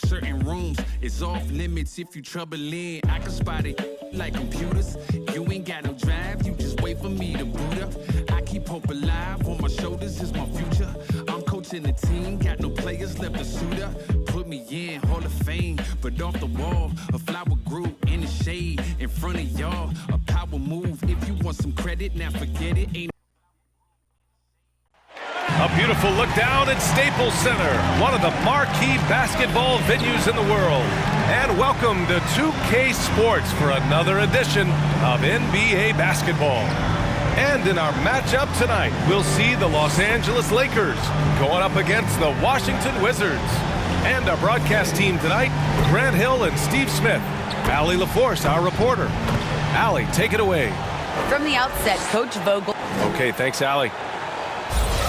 certain rooms is off limits if you troubling. I can spot it like computers. You ain't got no drive, you just wait for me to boot up. I keep hope alive, on my shoulders is my future. I'm coaching the team, got no players left to suit up. Put me in Hall of Fame, but off the wall, a flower grew in the shade in front of y'all. A power move, if you want some credit, now forget it. Ain't a beautiful look down at Staples Center, one of the marquee basketball venues in the world. And welcome to 2K Sports for another edition of NBA basketball. And in our matchup tonight, we'll see the Los Angeles Lakers going up against the Washington Wizards. And our broadcast team tonight, Grant Hill and Steve Smith. Allie LaForce, our reporter. Allie, take it away. From the outset, Coach Vogel. Okay, thanks, Allie.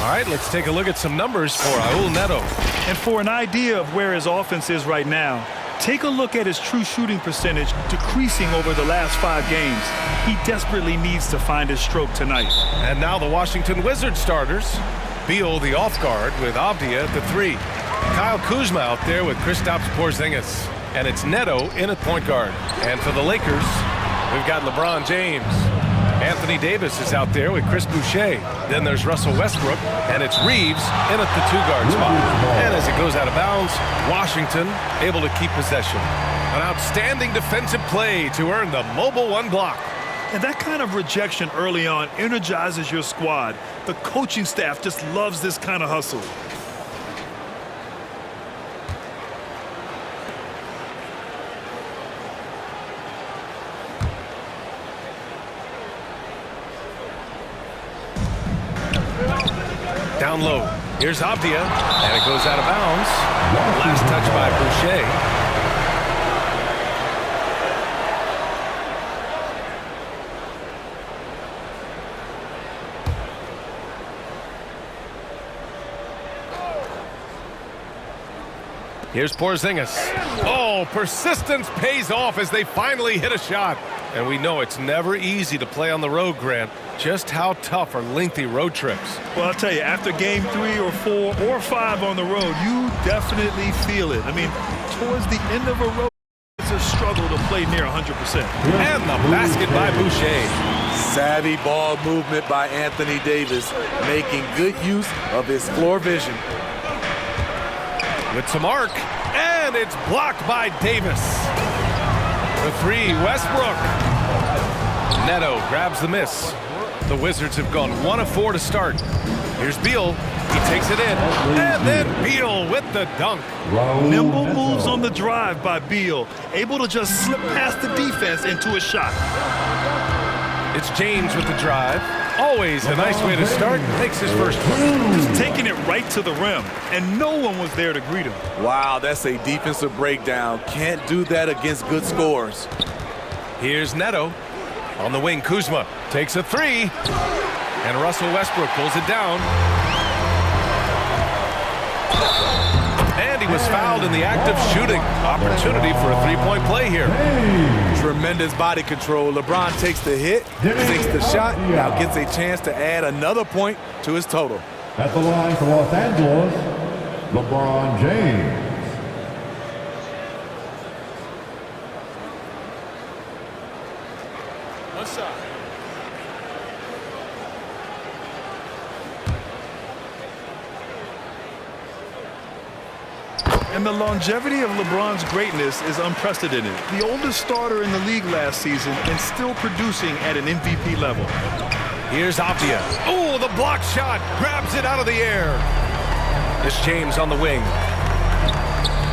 All right, let's take a look at some numbers for Raul Neto. And for an idea of where his offense is right now, take a look at his true shooting percentage decreasing over the last 5 games. He desperately needs to find his stroke tonight. And now the Washington Wizards starters. Beal, the off guard, with Avdia at the 3. Kyle Kuzma out there with Kristaps Porzingis. And it's Neto in at point guard. And for the Lakers, we've got LeBron James. Anthony Davis is out there with Chris Boucher. Then there's Russell Westbrook, and it's Reeves in at the 2-guard spot. And as it goes out of bounds, Washington able to keep possession. An outstanding defensive play to earn the Mobile 1 block. And that kind of rejection early on energizes your squad. The coaching staff just loves this kind of hustle. Down low. Here's Avdia, and it goes out of bounds. Last touch by Boucher. Here's Porzingis. Oh, persistence pays off as they finally hit a shot. And we know it's never easy to play on the road, Grant. Just how tough are lengthy road trips? Well, I'll tell you, after game 3 or 4 or 5 on the road, you definitely feel it. I mean, towards the end of a road, it's a struggle to play near 100%. And the basket by Boucher. Savvy ball movement by Anthony Davis, making good use of his floor vision. With some arc, and it's blocked by Davis. The 3, Westbrook. Neto grabs the miss. The Wizards have gone 1 of 4 to start. Here's Beal. He takes it in. And then Beal with the dunk. Nimble moves on the drive by Beal, able to just slip past the defense into a shot. It's James with the drive. Always a nice way to start. Takes his first one. Just taking it right to the rim, and no one was there to greet him. Wow, that's a defensive breakdown. Can't do that against good scores. Here's Neto. On the wing, Kuzma takes a 3. And Russell Westbrook pulls it down. And he was fouled in the act of shooting. Opportunity for a 3-point play here. Tremendous body control. LeBron takes the hit, takes the shot, now gets a chance to add another point to his total. At the line for Los Angeles, LeBron James. And the longevity of LeBron's greatness is unprecedented. The oldest starter in the league last season and still producing at an MVP level. Here's Avdia. Oh, the block shot. Grabs it out of the air. It's James on the wing.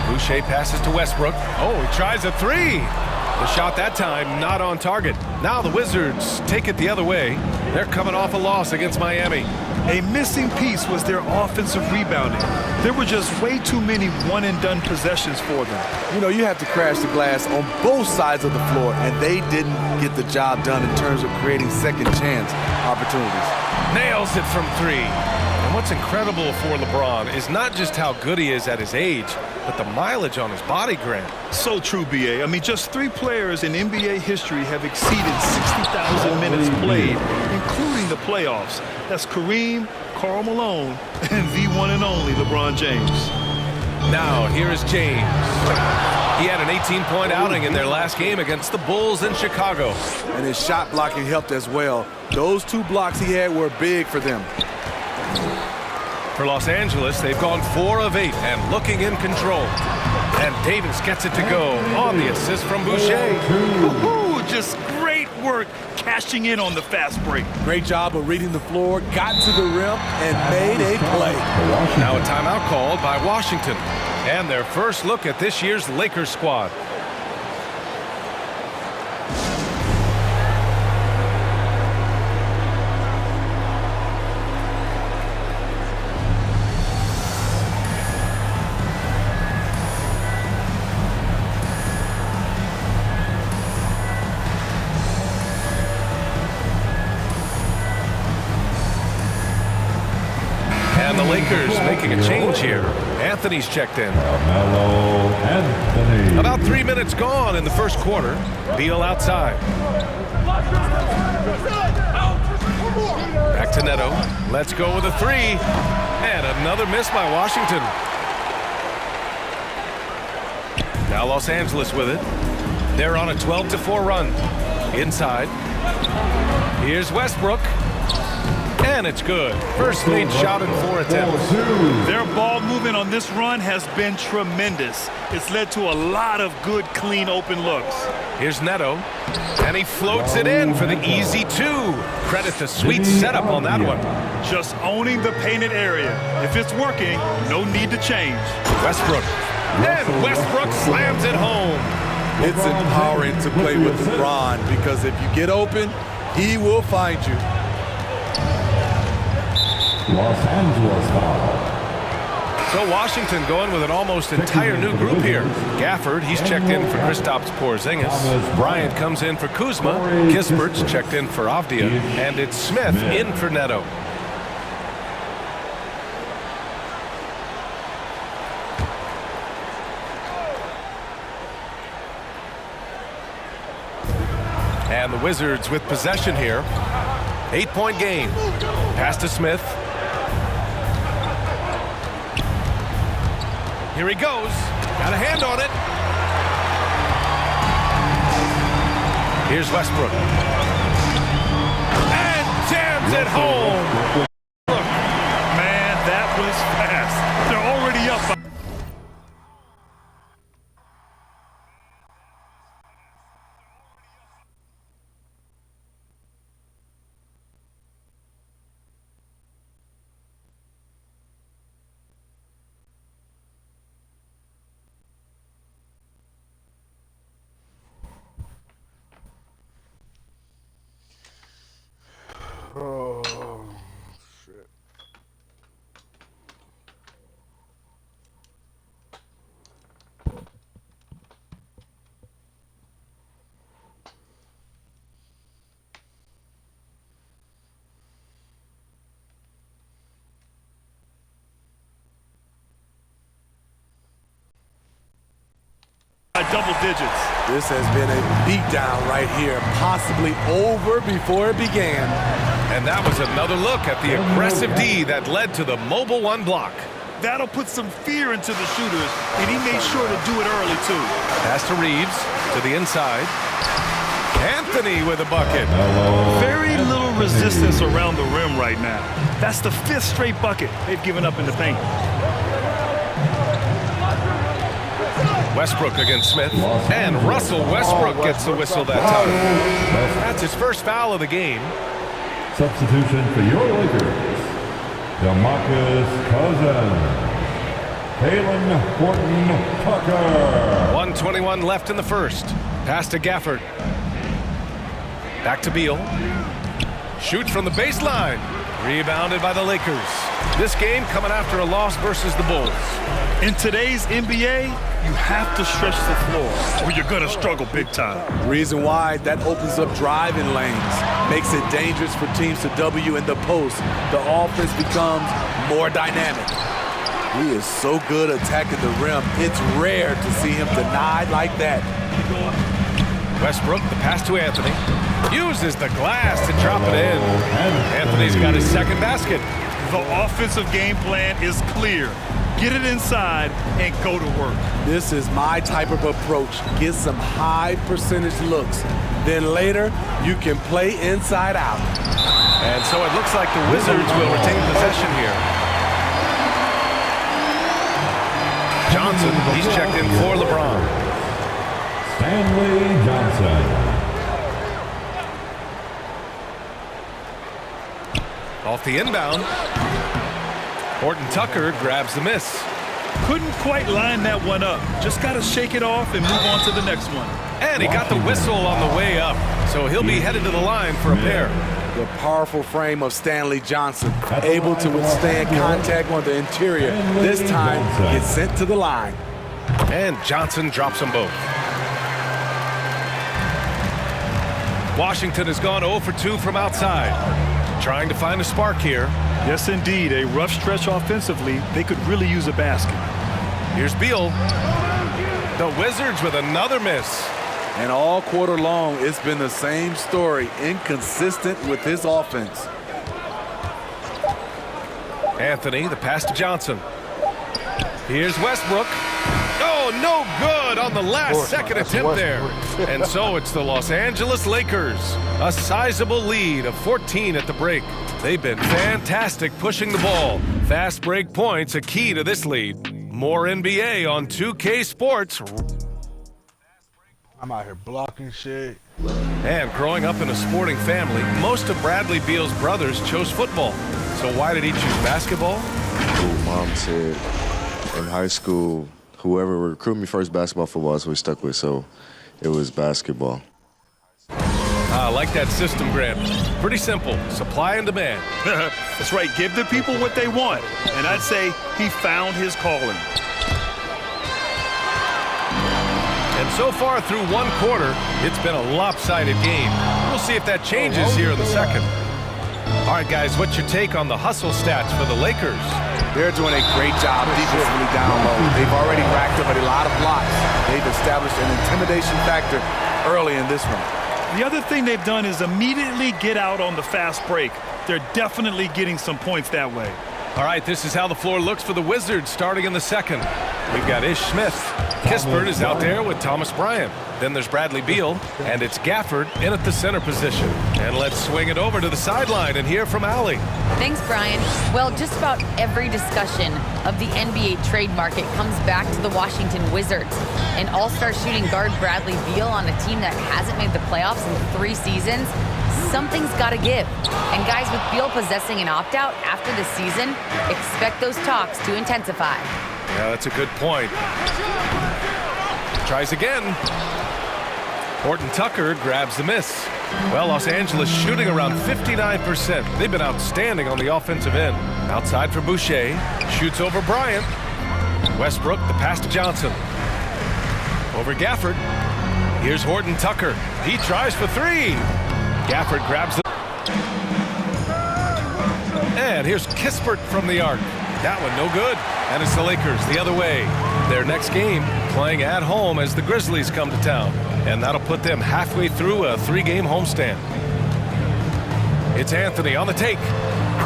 Boucher passes to Westbrook. Oh, he tries a 3. The shot that time not on target. Now the Wizards take it the other way. They're coming off a loss against Miami. A missing piece was their offensive rebounding. There were just way too many one-and-done possessions for them. You know, you have to crash the glass on both sides of the floor, and they didn't get the job done in terms of creating second chance opportunities. Nails it from 3. And what's incredible for LeBron is not just how good he is at his age, but the mileage on his body, Grant. So true, B.A. I mean, just 3 players in NBA history have exceeded 60,000 minutes played, including the playoffs. That's Kareem, Karl Malone, and the one and only LeBron James. Now, here is James. He had an 18-point outing in their last game against the Bulls in Chicago. And his shot blocking helped as well. Those 2 blocks he had were big for them. For Los Angeles, they've gone 4 of 8 and looking in control. And Davis gets it to go on the assist from Boucher. Ooh, just great work cashing in on the fast break. Great job of reading the floor, got to the rim, and made a play. Now a timeout called by Washington. And their first look at this year's Lakers squad. And the Lakers making a change here. Anthony's checked in. Carmelo Anthony. About 3 minutes gone in the first quarter. Beal outside. Back to Neto. Let's go with a 3. And another miss by Washington. Now Los Angeles with it. They're on a 12-4 run. Inside. Here's Westbrook. And it's good. First made shot in 4 attempts. Their ball movement on this run has been tremendous. It's led to a lot of good, clean, open looks. Here's Neto. And he floats it in for the easy 2. Credit the sweet setup on that one. Just owning the painted area. If it's working, no need to change. Westbrook. And Westbrook slams it home. It's empowering to play with LeBron because if you get open, he will find you. Los Angeles foul. So Washington going with an almost entire new group here. Gafford, he's checked in for Kristaps Porzingis. Bryant comes in for Kuzma. Kispert's checked in for Avdia. And it's Smith in for Neto. And the Wizards with possession here. 8-point game. Pass to Smith. Here he goes. Got a hand on it. Here's Westbrook. And jams it home. Look, man, that was fast. They're already up. Double digits. This has been a beatdown right here, possibly over before it began. And that was another look at the aggressive D that led to the mobile 1 block. That'll put some fear into the shooters, and he made sure to do it early, too. Pass to Reeves, to the inside. Anthony with a bucket. Very little resistance around the rim right now. That's the 5th straight bucket they've given up in the paint. Westbrook against Smith. And Russell Westbrook gets the whistle that time. That's his first foul of the game. Substitution for your Lakers. DeMarcus Cousins. Talen Horton-Tucker. 1:21 left in the first. Pass to Gafford. Back to Beal. Shoots from the baseline. Rebounded by the Lakers. This game coming after a loss versus the Bulls. In today's NBA, you have to stretch the floor or you're going to struggle big time. Reason why, that opens up driving lanes, makes it dangerous for teams to W in the post. The offense becomes more dynamic. He is so good attacking the rim. It's rare to see him denied like that. Westbrook, the pass to Anthony. Uses the glass to drop it in. Anthony's got his second basket. The offensive game plan is clear. get it inside, and go to work. This is my type of approach. Get some high percentage looks. Then later, you can play inside out. And so it looks like the Wizards will retain possession here. Johnson, he's checked in for LeBron. Stanley Johnson. Off the inbound. Horton Tucker grabs the miss. Couldn't quite line that one up. Just got to shake it off and move on to the next one. And he got the whistle on the way up. So he'll be headed to the line for a pair. The powerful frame of Stanley Johnson, able to withstand contact on the interior. This time, gets sent to the line. And Johnson drops them both. Washington has gone 0 for 2 from outside. Trying to find a spark here. Yes, indeed. A rough stretch offensively. They could really use a basket. Here's Beal. The Wizards with another miss. And all quarter long, it's been the same story. Inconsistent with his offense. Anthony, the pass to Johnson. Here's Westbrook. Oh, no good on the last second attempt there. And so it's the Los Angeles Lakers. A sizable lead of 14 at the break. They've been fantastic pushing the ball. Fast break points a key to this lead. More NBA on 2K Sports. I'm out here blocking shit. And growing up in a sporting family, most of Bradley Beal's brothers chose football. So why did he choose basketball? Mom said in high school, whoever recruited me first, basketball, football, that's what we stuck with. So it was basketball. I like that system, Grant. Pretty simple. Supply and demand. That's right. Give the people what they want. And I'd say he found his calling. And so far through one quarter, it's been a lopsided game. We'll see if that changes here in the second. All right, guys, what's your take on the hustle stats for the Lakers? They're doing a great job defensively down low. They've already racked up a lot of blocks. They've established an intimidation factor early in this one. The other thing they've done is immediately get out on the fast break. They're definitely getting some points that way. All right, this is how the floor looks for the Wizards starting in the second. We've got Ish Smith. Kispert is out there with Thomas Bryant. Then there's Bradley Beal, and it's Gafford in at the center position. And let's swing it over to the sideline and hear from Allie. Thanks, Brian. Well, just about every discussion of the NBA trade market comes back to the Washington Wizards. An all-star shooting guard Bradley Beal on a team that hasn't made the playoffs in 3 seasons. Something's got to give. And guys, with Beal possessing an opt-out after the season, expect those talks to intensify. Yeah, that's a good point. Tries again. Horton Tucker grabs the miss. Well, Los Angeles shooting around 59%. They've been outstanding on the offensive end. Outside for Boucher. Shoots over Bryant. Westbrook, the pass to Johnson. Over Gafford. Here's Horton Tucker. He tries for 3. Gafford grabs the... And here's Kispert from the arc. That one no good. And it's the Lakers the other way. Their next game playing at home as the Grizzlies come to town. And that'll put them halfway through a 3-game homestand. It's Anthony on the take.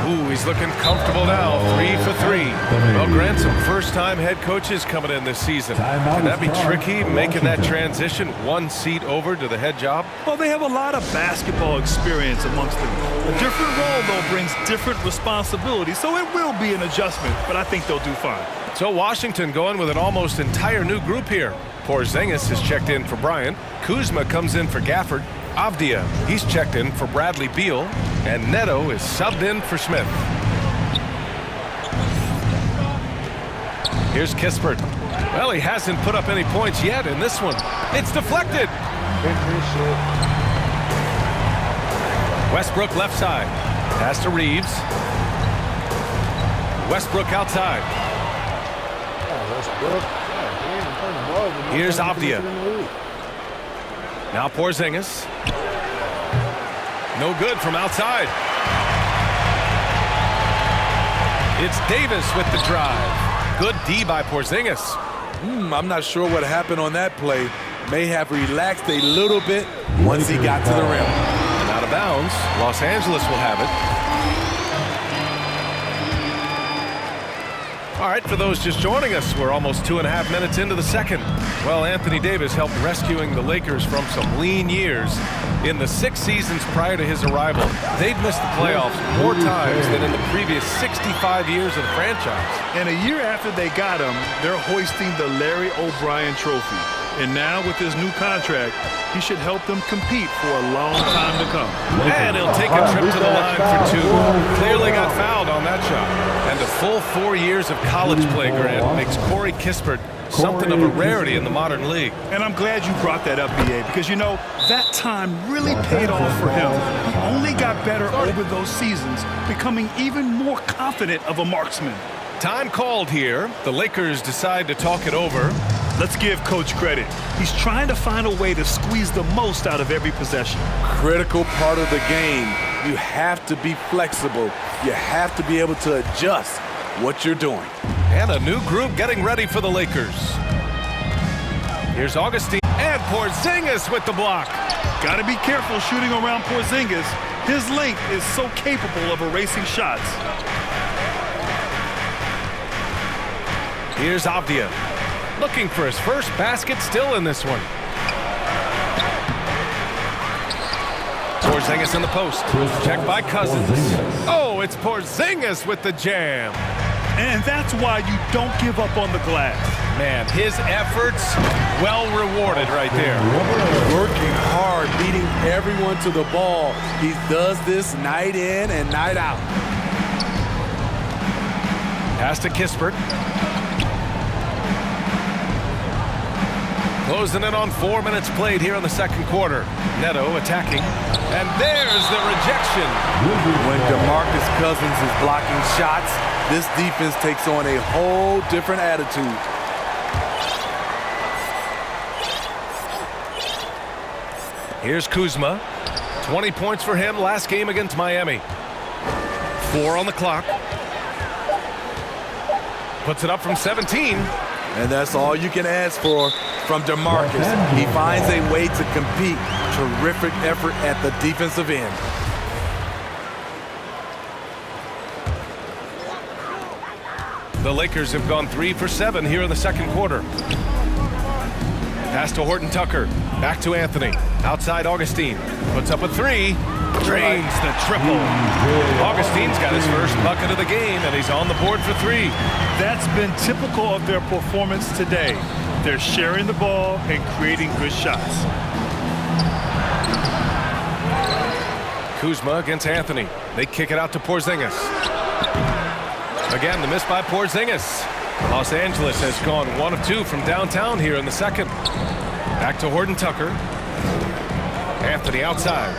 Ooh, he's looking comfortable now. 3 for 3. Well, Grant, some first-time head coaches coming in this season. Can that be tricky, making that transition 1 seat over to the head job? Well, they have a lot of basketball experience amongst them. A different role, though, brings different responsibilities, so it will be an adjustment, but I think they'll do fine. So Washington going with an almost entire new group here. Porzingis is checked in for Bryant. Kuzma comes in for Gafford. Avdia, he's checked in for Bradley Beal. And Neto is subbed in for Smith. Here's Kispert. Well, he hasn't put up any points yet in this one. It's deflected. Westbrook left side. Pass to Reeves. Westbrook outside. Here's Avdia. Now Porzingis. No good from outside. It's Davis with the drive. Good D by Porzingis. I'm not sure what happened on that play. May have relaxed a little bit once he got to the rim. And out of bounds, Los Angeles will have it. All right, right, for those just joining us, we're almost 2.5 minutes into the second. Well, Anthony Davis helped rescuing the Lakers from some lean years. In the 6 seasons prior to his arrival, they'd missed the playoffs more times than in the previous 65 years of the franchise. And a year after they got him, they're hoisting the Larry O'Brien Trophy. And now with his new contract, he should help them compete for a long time to come. And he'll take a trip to the line for 2. Clearly got fouled on that shot. And a full 4 years of college play, Grant, makes Corey Kispert something of a rarity in the modern league. And I'm glad you brought that up, B.A., because, you know, that time really paid off for him. He only got better over those seasons, becoming even more confident of a marksman. Time called here. The Lakers decide to talk it over. Let's give Coach credit. He's trying to find a way to squeeze the most out of every possession. Critical part of the game. You have to be flexible. You have to be able to adjust what you're doing. And a new group getting ready for the Lakers. Here's Augustine and Porzingis with the block. Got to be careful shooting around Porzingis. His length is so capable of erasing shots. Here's Avdia, looking for his first basket, still in this one. Porzingis in the post. Checked by Cousins. Oh, it's Porzingis with the jam. And that's why you don't give up on the glass. Man, his efforts well rewarded right there. Working hard, beating everyone to the ball. He does this night in and night out. Pass to Kispert. Closing in on 4 minutes played here in the second quarter. Neto attacking. And there's the rejection. When DeMarcus Cousins is blocking shots, this defense takes on a whole different attitude. Here's Kuzma. 20 points for him last game against Miami. 4 on the clock. Puts it up from 17. And that's all you can ask for from DeMarcus. He finds a way to compete. Terrific effort at the defensive end. The Lakers have gone 3 for 7 here in the second quarter. Pass to Horton Tucker. Back to Anthony. Outside Augustine. Puts up a 3. Drains the triple. Augustine's got his first bucket of the game, and he's on the board for 3. That's been typical of their performance today. They're sharing the ball and creating good shots. Kuzma against Anthony. They kick it out to Porzingis. Again, the miss by Porzingis. Los Angeles has gone 1 of 2 from downtown here in the second. Back to Horton Tucker. Anthony outside.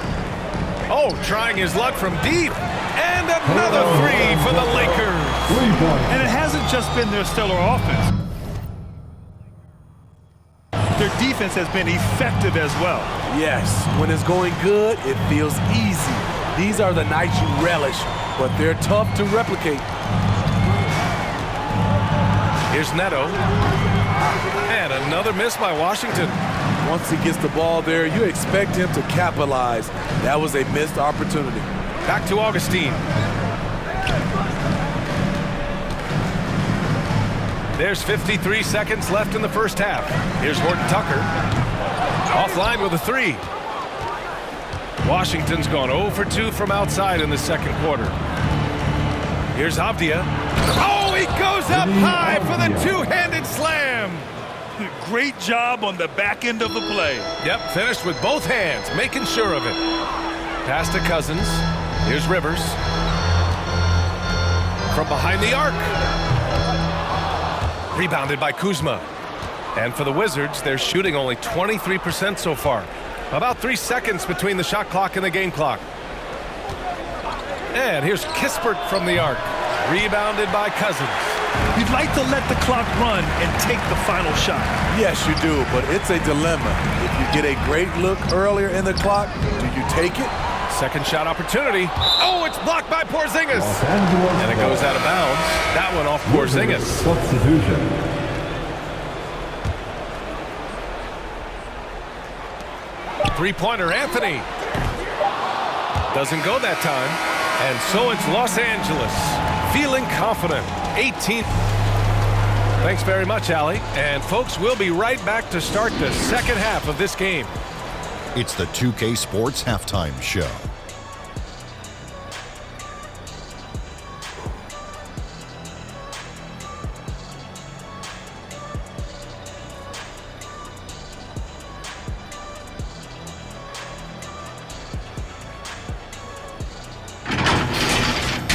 Oh, trying his luck from deep. And another 3 for the Lakers. And it hasn't just been their stellar offense. Their defense has been effective as well. Yes, when it's going good, it feels easy. These are the nights you relish, but they're tough to replicate. Here's Neto. And another miss by Washington. Once he gets the ball there, you expect him to capitalize. That was a missed opportunity. Back to Augustine. There's 53 seconds left in the first half. Here's Horton Tucker. Offline with a 3. Washington's gone 0 for 2 from outside in the second quarter. Here's Avdia. Oh, he goes up high for the two-handed slam. Great job on the back end of the play. Yep, finished with both hands, making sure of it. Pass to Cousins. Here's Rivers. From behind the arc. Rebounded by Kuzma. And for the Wizards, they're shooting only 23% so far. About 3 seconds between the shot clock and the game clock. And here's Kispert from the arc. Rebounded by Cousins. You'd like to let the clock run and take the final shot. Yes, you do, but it's a dilemma. If you get a great look earlier in the clock, do you take it? Second shot opportunity. Oh, it's blocked by Porzingis. And it goes out of bounds. That one off Porzingis. Substitution. Three-pointer, Anthony. Doesn't go that time. And so it's Los Angeles. Feeling confident. 18. Thanks very much, Allie. And folks, we'll be right back to start the second half of this game. It's the 2K Sports Halftime Show.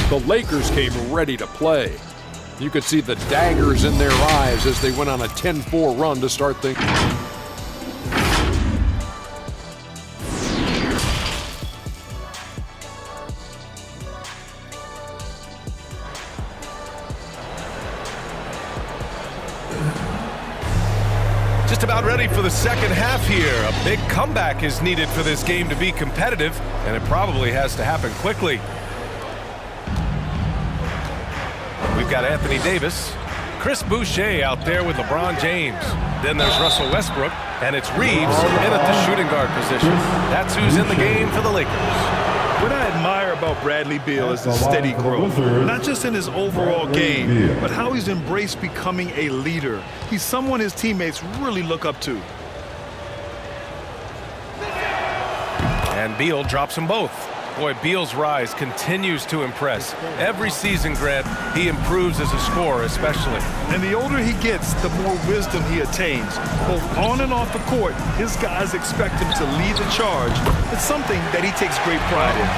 The Lakers came ready to play. You could see the daggers in their eyes as they went on a 10-4 run to start things. Just about ready for the second half here. A big comeback is needed for this game to be competitive, and it probably has to happen quickly. We've got Anthony Davis, Chris Boucher out there with LeBron James. Then there's Russell Westbrook, and it's Reeves in at the shooting guard position. That's who's in the game for the Lakers. What I admire about Bradley Beal is his steady growth, not just in his overall game, but how he's embraced becoming a leader. He's someone his teammates really look up to. And Beal drops them both. Boy, Beal's rise continues to impress. Every season, Grant, he improves as a scorer especially. And the older he gets, the more wisdom he attains. Both on and off the court, his guys expect him to lead the charge. It's something that he takes great pride in.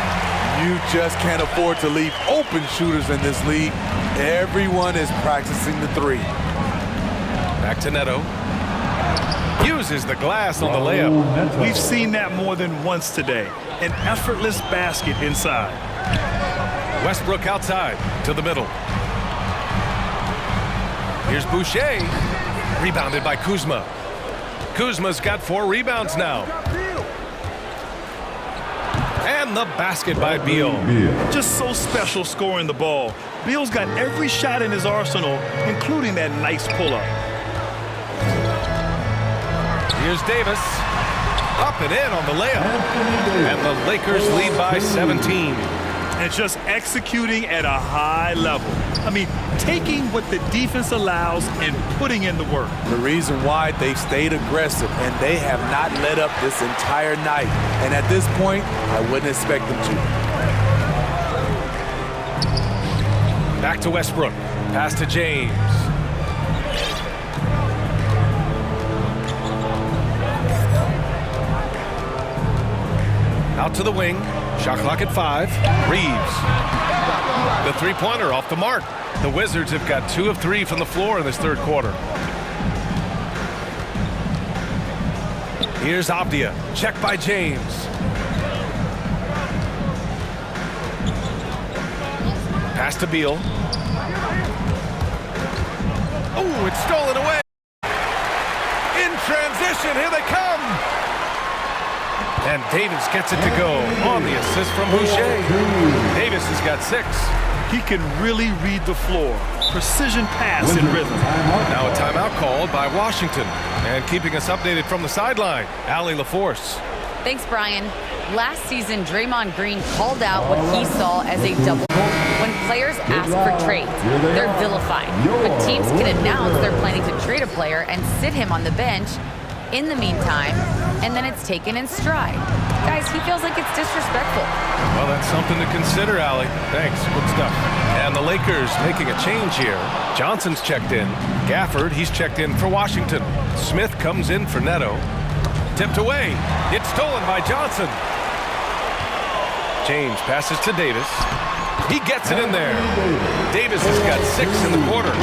You just can't afford to leave open shooters in this league. Everyone is practicing the three. Back to Neto. Uses the glass on the layup. We've seen that more than once today. An effortless basket inside. Westbrook outside to the middle. Here's Boucher. Rebounded by Kuzma. Kuzma's got 4 rebounds now. And the basket by Beal. Just so special scoring the ball. Beal's got every shot in his arsenal, including that nice pull-up. Here's Davis. Up and in on the layup. And the Lakers lead by 17. And just executing at a high level. I mean, taking what the defense allows and putting in the work. The reason why they've stayed aggressive and they have not let up this entire night. And at this point, I wouldn't expect them to. Back to Westbrook. Pass to James. Out to the wing. Shot clock at 5. Reeves. The three-pointer off the mark. The Wizards have got 2 of 3 from the floor in this third quarter. Here's Avdia. Check by James. Pass to Beal. Oh, it's stolen away. In transition, here they come. And Davis gets it to go on the assist from Boucher. Davis has got 6. He can really read the floor. Precision pass and rhythm. Now a timeout called by Washington. And keeping us updated from the sideline, Allie LaForce. Thanks, Brian. Last season, Draymond Green called out what he saw as a double. When players ask for trades, they're vilified. But teams can announce they're planning to trade a player and sit him on the bench in the meantime, and then it's taken in stride. Guys, he feels like it's disrespectful. Well, that's something to consider, Allie. Thanks. Good stuff. And the Lakers making a change here. Johnson's checked in. Gafford, he's checked in for Washington. Smith comes in for Neto. Tipped away. It's stolen by Johnson. James passes to Davis. He gets it in there. Davis has got 6 in the quarter.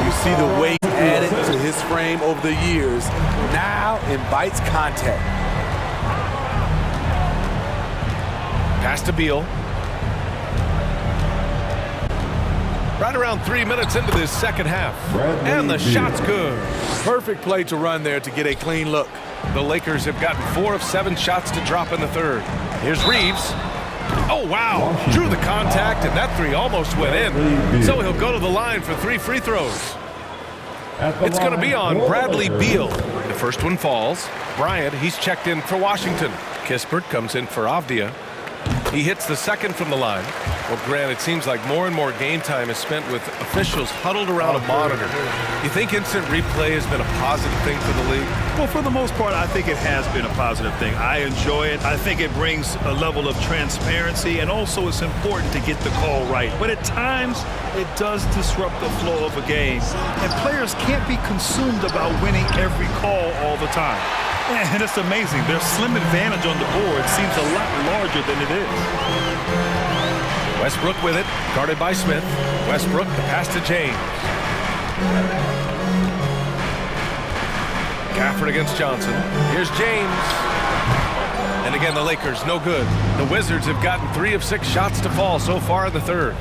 You see the weight added to his frame over the years. Now invites contact. Pass to Beal. Right around 3 minutes into this second half. And the shot's good. Perfect play to run there to get a clean look. The Lakers have gotten 4 of 7 shots to drop in the third. Here's Reeves. Oh, wow. Drew the contact, and that 3 almost went in. So he'll go to the line for 3 free throws. It's going to be on Bradley Beal. The first one falls. Bryant, he's checked in for Washington. Kispert comes in for Avdia. He hits the second from the line. Well, Grant, it seems like more and more game time is spent with officials huddled around a monitor. You think instant replay has been a positive thing for the league? Well, for the most part, I think it has been a positive thing. I enjoy it. I think it brings a level of transparency, and also it's important to get the call right. But at times, it does disrupt the flow of a game, and players can't be consumed about winning every call all the time. And it's amazing. Their slim advantage on the board seems a lot larger than it is. Westbrook with it, guarded by Smith. Westbrook, the pass to James. Gafford against Johnson. Here's James. And again, the Lakers, no good. The Wizards have gotten 3 of 6 shots to fall so far in the third.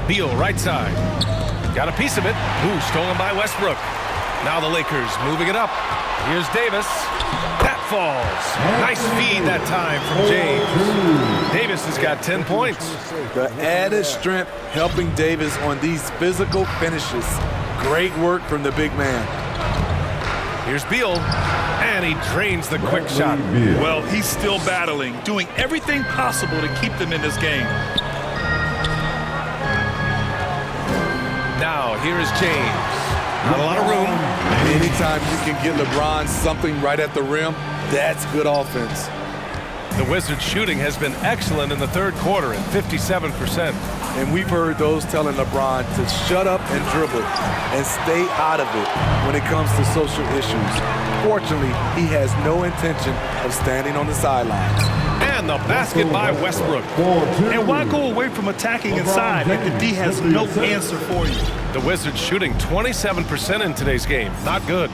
Beal, right side. Got a piece of it. Ooh, stolen by Westbrook. Now the Lakers moving it up. Here's Davis. That falls. Nice feed that time from James. Davis has got 10 points. The added strength helping Davis on these physical finishes. Great work from the big man. Here's Beal, and he drains the quick shot. Well, he's still battling, doing everything possible to keep them in this game. Now, here is James. Not a lot of room. Anytime you can get LeBron something right at the rim, that's good offense. The Wizards' shooting has been excellent in the third quarter at 57%. And we've heard those telling LeBron to shut up and dribble and stay out of it when it comes to social issues. Fortunately, he has no intention of standing on the sidelines. And the basket by Westbrook. And why go away from attacking inside if the D has no answer for you? The Wizards shooting 27% in today's game. Not good.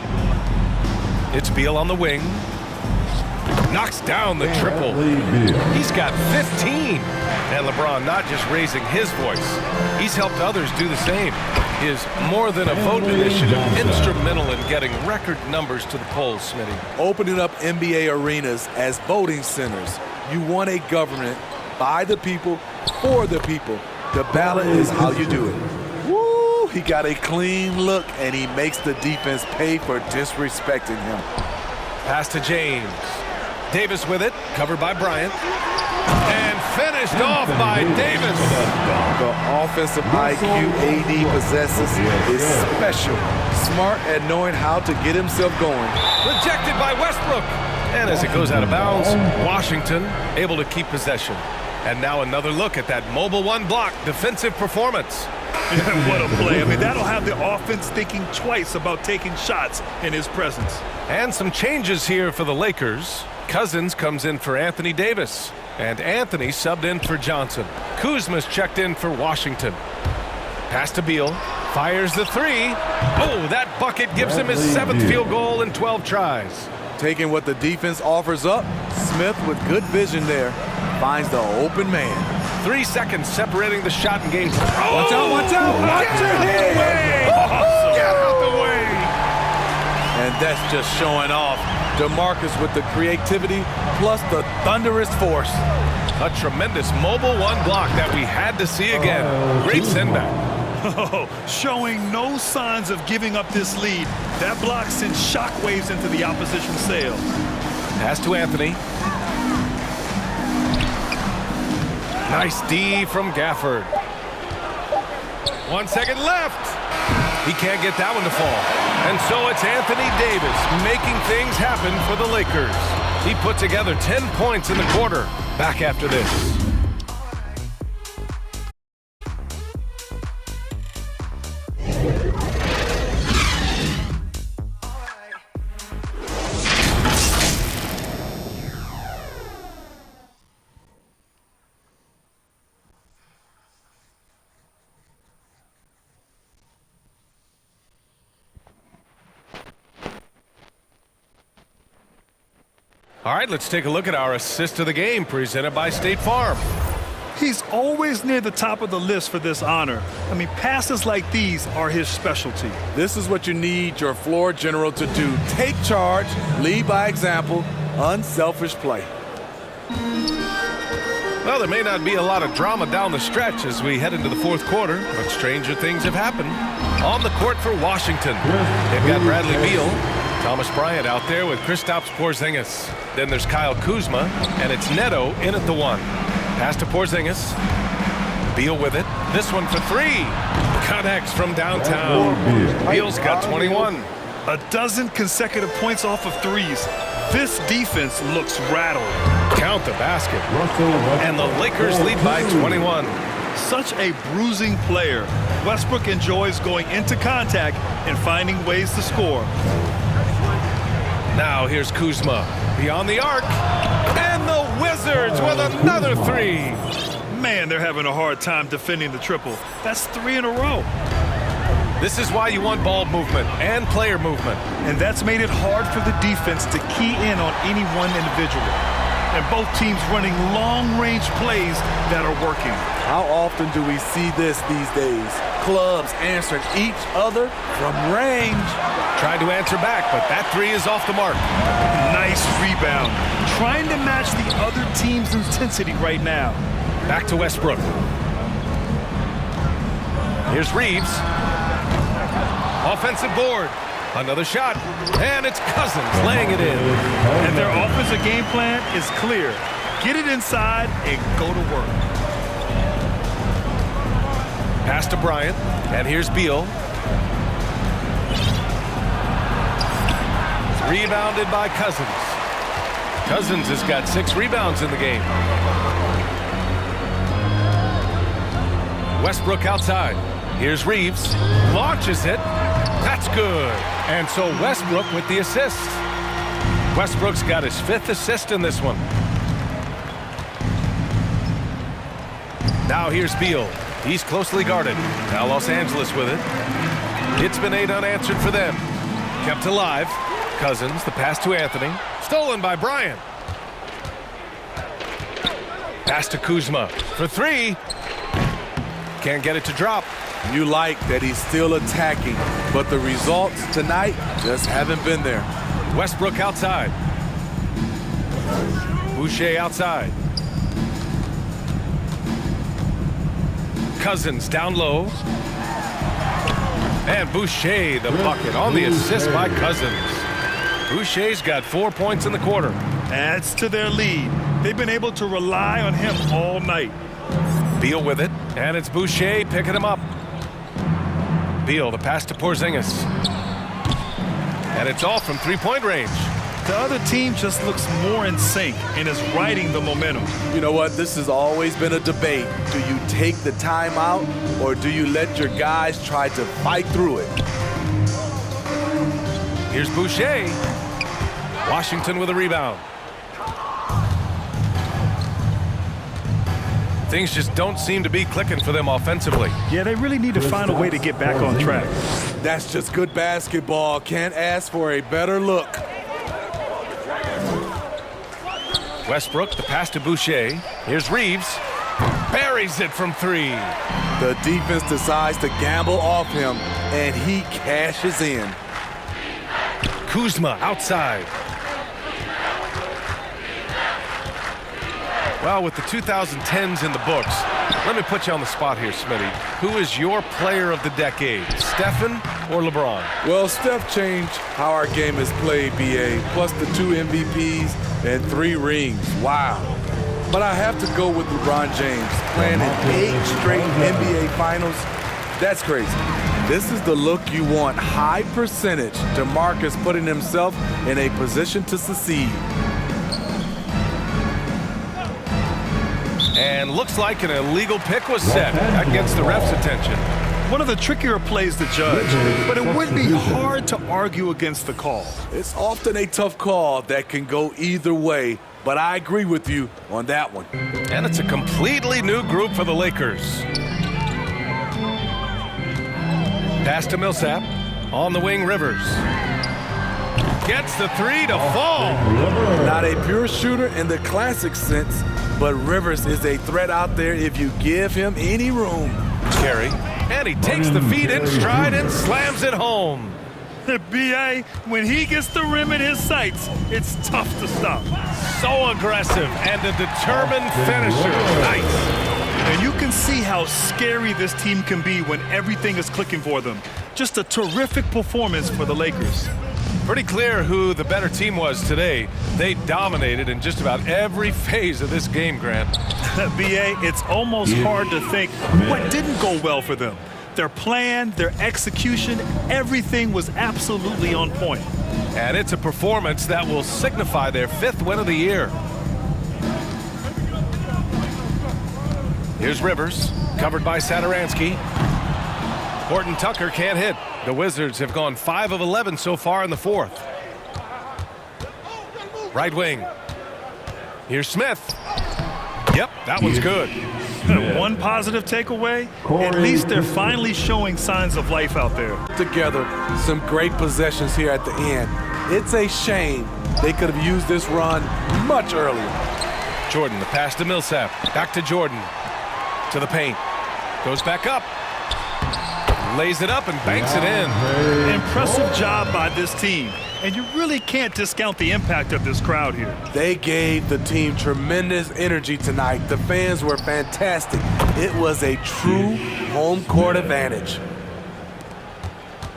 It's Beal on the wing. Knocks down the triple. He's got 15. And LeBron not just raising his voice. He's helped others do the same. His More Than a Vote initiative instrumental in getting record numbers to the polls, Smitty. Opening up NBA arenas as voting centers. You want a government by the people, for the people. The ballot is how you do it. Woo! He got a clean look, and he makes the defense pay for disrespecting him. Pass to James. Davis with it, covered by Bryant. And finished off by Davis. The offensive IQ AD possesses is special. Smart at knowing how to get himself going. Rejected by Westbrook. And as it goes out of bounds, Washington able to keep possession. And now another look at that mobile one block defensive performance. What a play. I mean, that'll have the offense thinking twice about taking shots in his presence. And some changes here for the Lakers. Cousins comes in for Anthony Davis. And Anthony subbed in for Johnson. Kuzma's checked in for Washington. Pass to Beal. Fires the three. Oh, that bucket gives him his 7th field goal in 12 tries. Taking what the defense offers up, Smith with good vision there finds the open man. 3 seconds separating the shot and game. Oh! Watch out, watch out! Watch your head! Get out the way! And that's just showing off. DeMarcus with the creativity plus the thunderous force. A tremendous mobile one block that we had to see again. Great sendback. Showing no signs of giving up this lead. That block sends shockwaves into the opposition sail. Pass to Anthony. Nice D from Gafford. 1 second left. He can't get that one to fall. And so it's Anthony Davis making things happen for the Lakers. He put together 10 points in the quarter. Back after this. All right, let's take a look at our assist of the game presented by State Farm. He's always near the top of the list for this honor. I mean, passes like these are his specialty. This is what you need your floor general to do. Take charge, lead by example, unselfish play. Well, there may not be a lot of drama down the stretch as we head into the fourth quarter, but stranger things have happened. On the court for Washington, they've got Bradley Beal. Thomas Bryant out there with Kristaps Porzingis. Then there's Kyle Kuzma, and it's Neto in at the 1. Pass to Porzingis. Beal with it. This one for 3. Connects from downtown. Beal's got 21. A dozen consecutive points off of threes. This defense looks rattled. Count the basket. And the Lakers lead by 21. Such a bruising player. Westbrook enjoys going into contact and finding ways to score. Now here's Kuzma. Beyond the arc. And the Wizards with another 3. Man, they're having a hard time defending the triple. That's 3 in a row. This is why you want ball movement and player movement. And that's made it hard for the defense to key in on any one individual. And both teams running long-range plays that are working. How often do we see this these days? Clubs answering each other from range. Tried to answer back, but that 3 is off the mark. Nice rebound. Trying to match the other team's intensity right now. Back to Westbrook. Here's Reeves. Offensive board. Another shot. And it's Cousins laying it in. And their offensive game plan is clear. Get it inside and go to work. Pass to Bryant. And here's Beal. Rebounded by Cousins. Cousins has got 6 rebounds in the game. Westbrook outside. Here's Reeves. Launches it. That's good. And so Westbrook with the assist. Westbrook's got his 5th assist in this one. Now here's Beal. He's closely guarded. Now Los Angeles with it. It's been 8 unanswered for them. Kept alive. Cousins, the pass to Anthony. Stolen by Bryant. Pass to Kuzma for 3. Can't get it to drop. You like that he's still attacking, but the results tonight just haven't been there. Westbrook outside. Boucher outside. Cousins down low. And Boucher the bucket on the assist by Cousins. Boucher's got 4 points in the quarter. Adds to their lead. They've been able to rely on him all night. Beal with it, and it's Boucher picking him up. Beal, the pass to Porzingis. And it's all from 3-point range. The other team just looks more in sync and is riding the momentum. You know what? This has always been a debate. Do you take the timeout or do you let your guys try to fight through it? Here's Boucher. Washington with a rebound. Things just don't seem to be clicking for them offensively. Yeah, they really need to find a way to get back on track. That's just good basketball. Can't ask for a better look. Westbrook, the pass to Boucher. Here's Reeves. Buries it from 3. The defense decides to gamble off him, and he cashes in. Kuzma outside. Well, with the 2010s in the books, let me put you on the spot here, Smitty. Who is your player of the decade, Stephen or LeBron? Well, Steph changed how our game is played, BA, plus the 2 MVPs and 3 rings. Wow. But I have to go with LeBron James, playing in 8 straight NBA Finals. That's crazy. This is the look you want, high percentage. DeMarcus putting himself in a position to succeed. And looks like an illegal pick was set. That gets the ref's attention. One of the trickier plays to judge, but it would be hard to argue against the call. It's often a tough call that can go either way, but I agree with you on that one. And it's a completely new group for the Lakers. Pass to Millsap. On the wing, Rivers. Gets the 3 to fall. Not a pure shooter in the classic sense, but Rivers is a threat out there if you give him any room. Carey, and he takes the feed in stride and slams it home. The BA, when he gets the rim in his sights, it's tough to stop. So aggressive and a determined finisher. Nice. And you can see how scary this team can be when everything is clicking for them. Just a terrific performance for the Lakers. Pretty clear who the better team was today. They dominated in just about every phase of this game, Grant. BA, it's almost hard to think what didn't go well for them. Their plan, their execution, everything was absolutely on point. And it's a performance that will signify their 5th win of the year. Here's Rivers, covered by Satoransky. Horton Tucker can't hit. The Wizards have gone 5 of 11 so far in the 4th. Right wing. Here's Smith. Yep, that one's good. One positive takeaway, at least they're finally showing signs of life out there. Together, some great possessions here at the end. It's a shame they could have used this run much earlier. Jordan, the pass to Millsap. Back to Jordan. To the paint. Goes back up. Lays it up and banks it in. Impressive job by this team. And you really can't discount the impact of this crowd here. They gave the team tremendous energy tonight. The fans were fantastic. It was a true home court advantage.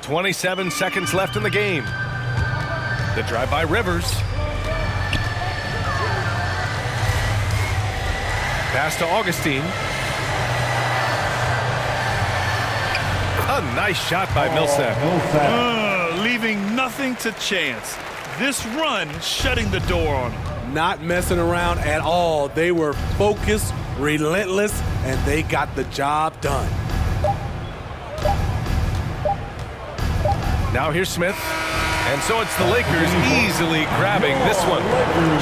27 seconds left in the game. The drive by Rivers. Pass to Augustine. A nice shot by Millsap. Leaving nothing to chance. This run shutting the door on them. Not messing around at all. They were focused, relentless, and they got the job done. Now here's Smith. And so it's the Lakers easily grabbing this one,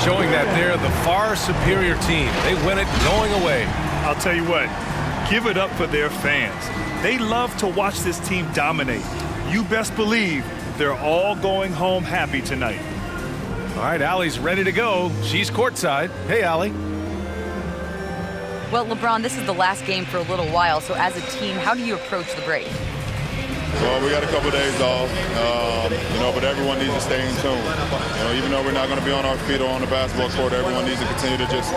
showing that they're the far superior team. They win it going away. I'll tell you what, give it up for their fans. They love to watch this team dominate. You best believe they're all going home happy tonight. All right, Allie's ready to go. She's courtside. Hey, Allie. Well, LeBron, this is the last game for a little while, so as a team, how do you approach the break? Well, we got a couple of days off, but everyone needs to stay in tune. Even though we're not going to be on our feet or on the basketball court, everyone needs to continue to just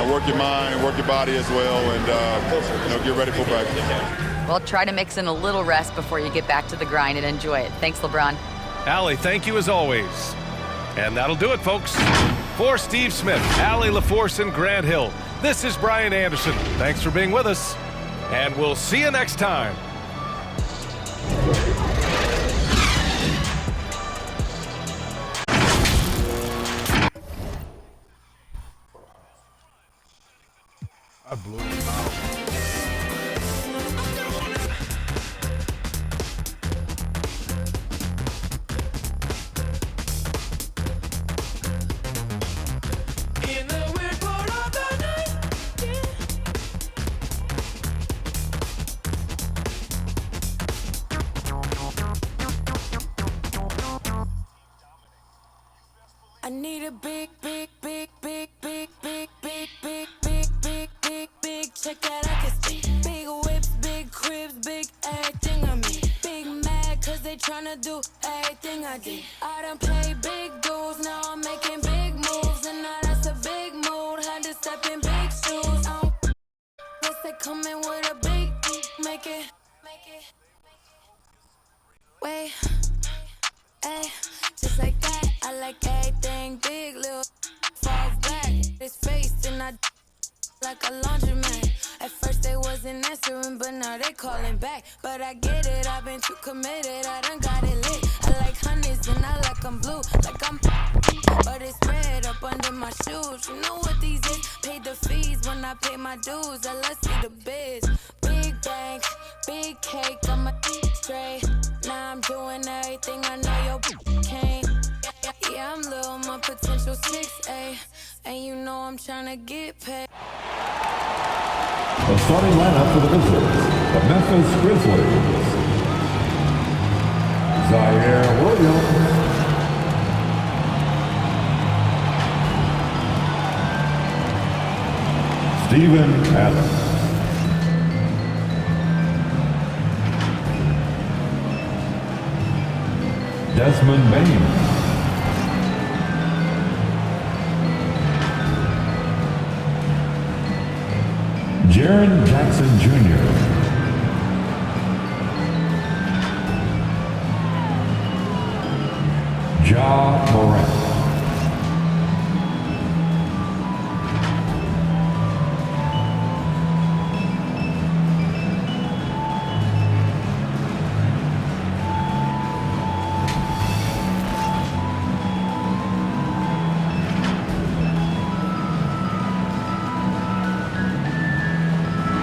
work your mind and work your body as well and get ready for practice. Well, try to mix in a little rest before you get back to the grind and enjoy it. Thanks, LeBron. Allie, thank you as always. And that'll do it, folks. For Steve Smith, Allie LaForce, and Grant Hill, this is Brian Anderson. Thanks for being with us, and we'll see you next time. I blew it out. I need a big check that I can see. Big whips, big cribs, big everything on me. Big mad cause they tryna do everything I did. I done played big dudes, now I'm making big moves. And now that's a big mood, had to step in big shoes. Guess they coming with a big make it. Wait, ay, just like that. I like everything big, little fall back. His face and I like a laundromat. At first they wasn't answering, but now they calling back. But I get it, I've been too committed, I done got it lit. I like honeys and I like them blue, like I'm but it's red up under my shoes. You know what these is? Paid the fees when I pay my dues. I let's see the biz. Big bank, big cake, I'm a straight. Now I'm doing everything I know your can't. Yeah, I'm Lil, my potential 6A. And you know I'm tryna get paid. The starting lineup for the Wizards, the Memphis Grizzlies. Zaire Williams. Steven Adams. Desmond Bain. Jaren Jackson Jr. Ja Morant.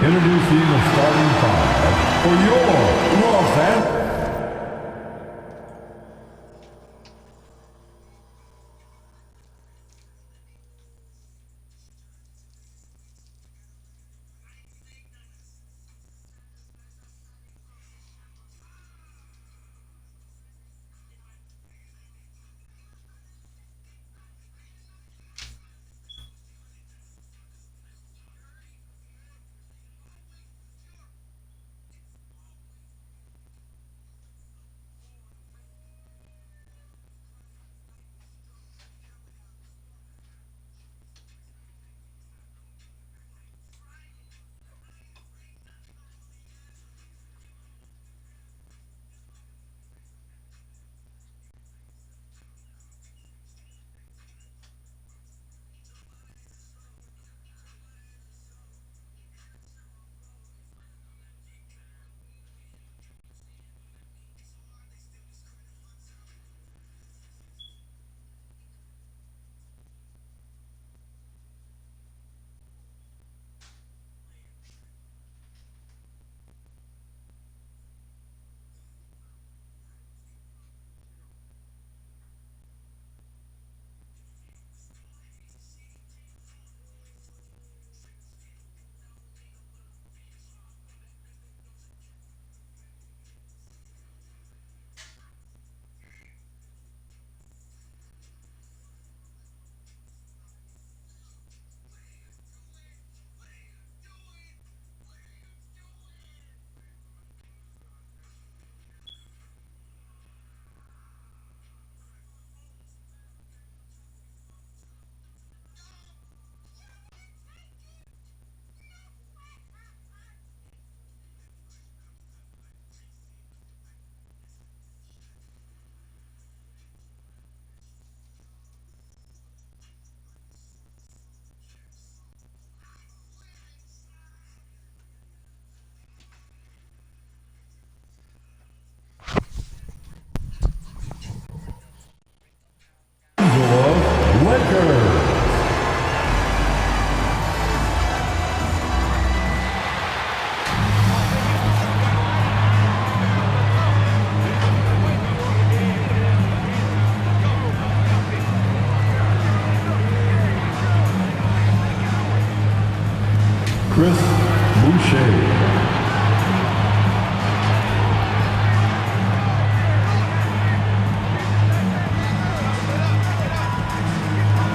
Introducing the starting five for your Los Angeles. Chris Boucher.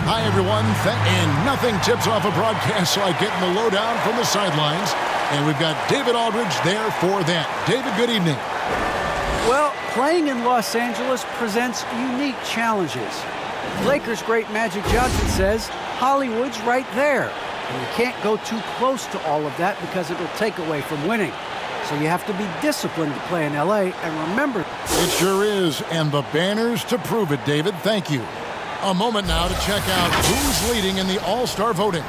Hi, everyone. And nothing tips off a broadcast like getting the lowdown from the sidelines. And we've got David Aldridge there for that. David, good evening. Well, playing in Los Angeles presents unique challenges. Lakers great Magic Johnson says Hollywood's right there. And you can't go too close to all of that because it'll take away from winning. So you have to be disciplined to play in LA, and remember... It sure is, and the banners to prove it, David. Thank you. A moment now to check out who's leading in the All-Star voting.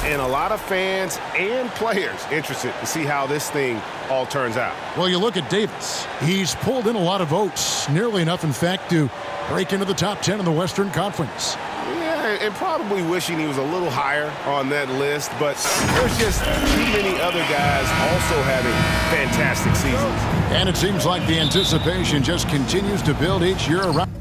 And a lot of fans and players interested to see how this thing all turns out. Well, you look at Davis. He's pulled in a lot of votes, nearly enough, in fact, to break into the top 10 in the Western Conference. Yeah, and probably wishing he was a little higher on that list, but there's just too many other guys also having fantastic seasons. And it seems like the anticipation just continues to build each year around.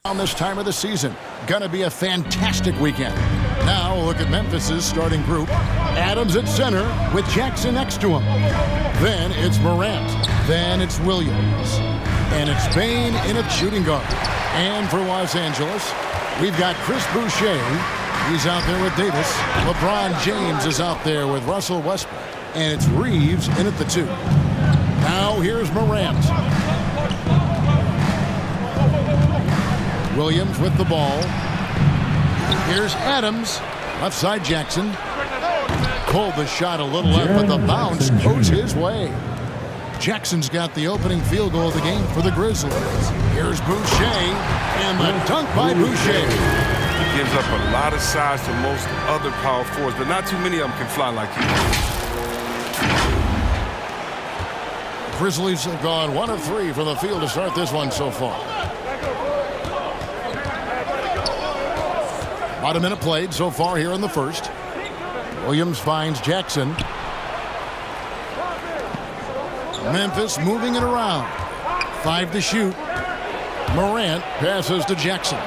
On this time of the season, gonna be a fantastic weekend. Now look at Memphis's starting group. Adams at center with Jackson next to him. Then it's Morant. Then it's Williams. And it's Bane in at shooting guard. And for Los Angeles, we've got Chris Boucher. He's out there with Davis. LeBron James is out there with Russell Westbrook. And it's Reeves in at the 2. Now here's Morant. Williams with the ball. Here's Adams. Left side Jackson. Pulled the shot a little left, but the bounce goes his way. Jackson's got the opening field goal of the game for the Grizzlies. Here's Boucher, and the dunk by Boucher. He gives up a lot of size to most other power forwards, but not too many of them can fly like he does. Grizzlies have gone 1 of 3 from the field to start this one so far. About a minute played so far here in the first. Williams finds Jackson. Memphis moving it around. 5 to shoot. Morant passes to Jackson.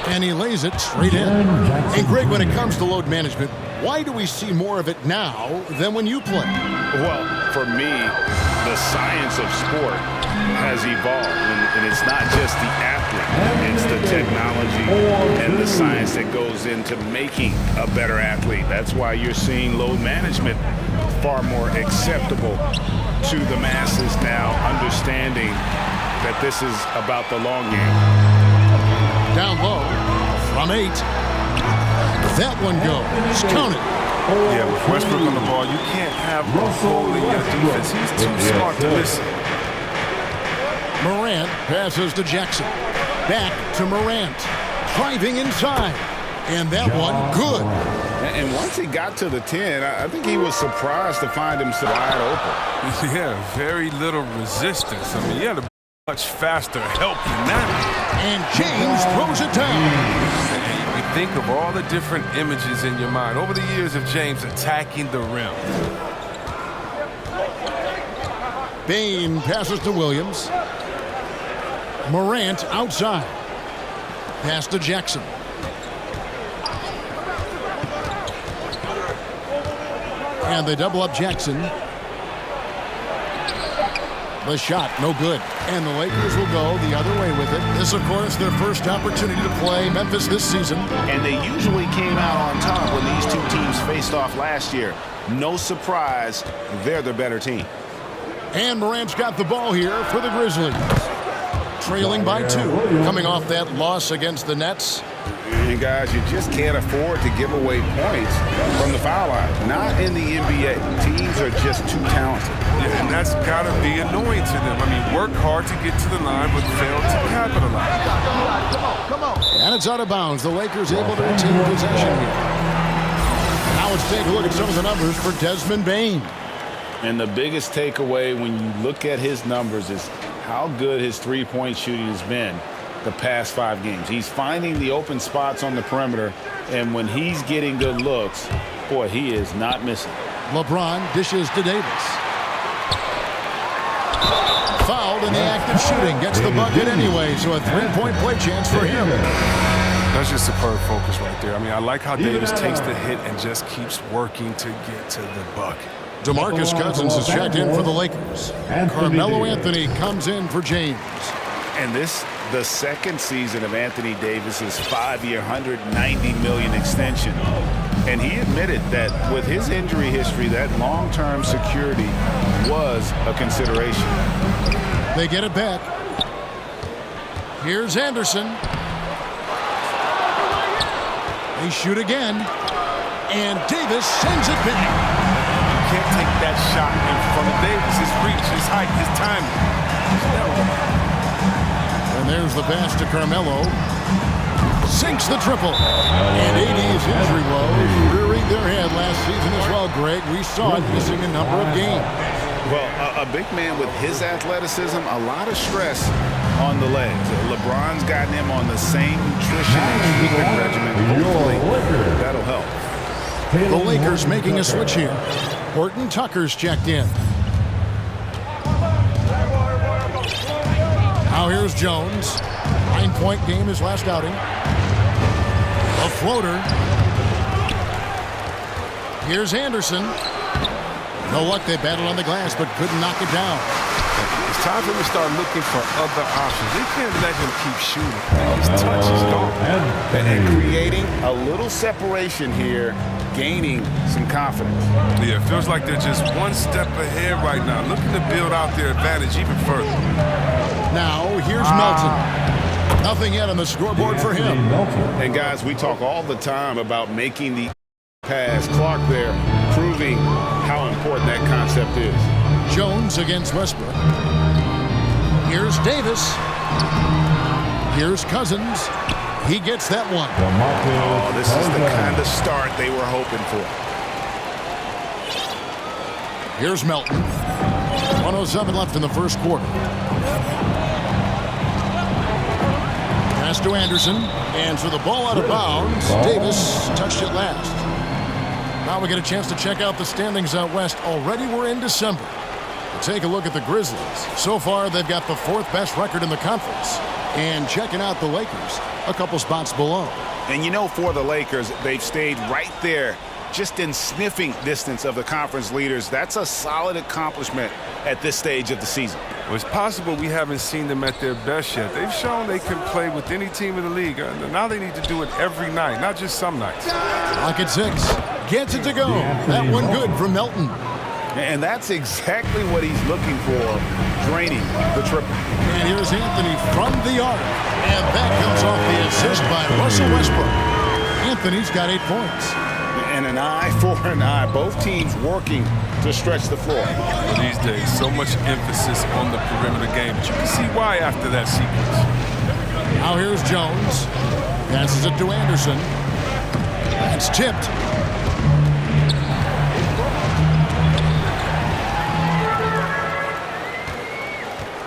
And he lays it straight in. And Greg, when it comes to load management, why do we see more of it now than when you play? Well, for me, the science of sport has evolved. And it's not just the athlete. It's the technology and the science that goes into making a better athlete. That's why you're seeing load management far more acceptable to the masses now, understanding that this is about the long game. Down low from 8. That one goes. Count it. Yeah, with Westbrook on the ball, you can't have a hole in your defense. He's too smart to miss it. Morant passes to Jackson. Back to Morant. Driving inside. And that one good. And once he got to the 10, I think he was surprised to find himself wide open. Yeah, very little resistance. I mean, he had a much faster help than that. And James throws it down. You think of all the different images in your mind over the years of James attacking the rim. Bane passes to Williams. Morant outside. Pass to Jackson. And they double up Jackson. The shot, no good. And the Lakers will go the other way with it. This, of course, their first opportunity to play Memphis this season. And they usually came out on top when these two teams faced off last year. No surprise, they're the better team. And Morant's got the ball here for the Grizzlies. Trailing by 2, coming off that loss against the Nets. And guys, you just can't afford to give away points from the foul line. Not in the NBA. Teams are just too talented. Yeah, and that's got to be annoying to them. I mean, work hard to get to the line, but fail to capitalize. Come on. And it's out of bounds. The Lakers able to retain possession here. Now let's take a look at some of the numbers for Desmond Bane. And the biggest takeaway when you look at his numbers is how good his three-point shooting has been the past 5 games. He's finding the open spots on the perimeter, and when he's getting good looks, boy, he is not missing. LeBron dishes to Davis. Fouled in the act of shooting. Gets the bucket anyway, so a 3-point play chance for him. That's just superb focus right there. I mean, I like how Davis takes the hit and just keeps working to get to the bucket. DeMarcus Cousins is checked in for the Lakers. Carmelo Anthony comes in for James. And this, the second season of Anthony Davis's 5-year, $190 million extension. And he admitted that with his injury history, that long-term security was a consideration. They get it back. Here's Anderson. They shoot again. And Davis sends it back. You can't take that shot in front of Davis. His reach, his height, his timing. And there's the pass to Carmelo. Sinks the triple. And AD's injury woes rearing their head last season as well, Greg. We saw it missing a number of games. Well, a big man with his athleticism, a lot of stress on the legs. LeBron's gotten him on the same nutrition and treatment regimen. Hopefully, that'll help. The Lakers making a switch here. Horton Tucker's checked in. Now here's Jones. 9-point game his last outing. A floater. Here's Anderson. No luck, they battled on the glass, but couldn't knock it down. His time for him to start looking for other options. They can't let him keep shooting. His touch is gone. And creating a little separation here, gaining some confidence. Yeah, it feels like they're just one step ahead right now, looking to build out their advantage even further. Now, here's Melton. Nothing yet on the scoreboard for him. And guys, we talk all the time about making the pass. Clark there proving how important that concept is. Jones against Westbrook. Here's Davis. Here's Cousins. He gets that one. Oh, this is the kind of start they were hoping for. Here's Melton. 1:07 left in the first quarter. Pass to Anderson. And so the ball out of bounds. Davis touched it last. Now we get a chance to check out the standings out west. Already we're in December. Take a look at the Grizzlies. So far, they've got the 4th best record in the conference. And checking out the Lakers, a couple spots below. And you know, for the Lakers, they've stayed right there, just in sniffing distance of the conference leaders. That's a solid accomplishment at this stage of the season. Well, it's possible we haven't seen them at their best yet. They've shown they can play with any team in the league. Now they need to do it every night, not just some nights. Clock at 6. Gets it to go. That one good from Melton. And that's exactly what he's looking for, draining the triple. And here's Anthony from the arc. And that comes off the assist by Russell Westbrook. Anthony's got 8 points. And an eye for an eye. Both teams working to stretch the floor. These days, so much emphasis on the perimeter game. But you can see why after that sequence. Now here's Jones. Passes it to Anderson. It's tipped.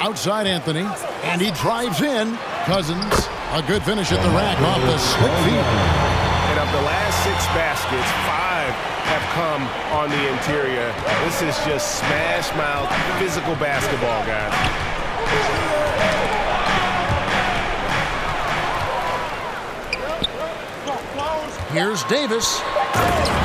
Outside Anthony, and he drives in. Cousins, a good finish at the rack off the slick feet. And of the last 6 baskets, 5 have come on the interior. This is just smash mouth, physical basketball, guys. Here's Davis,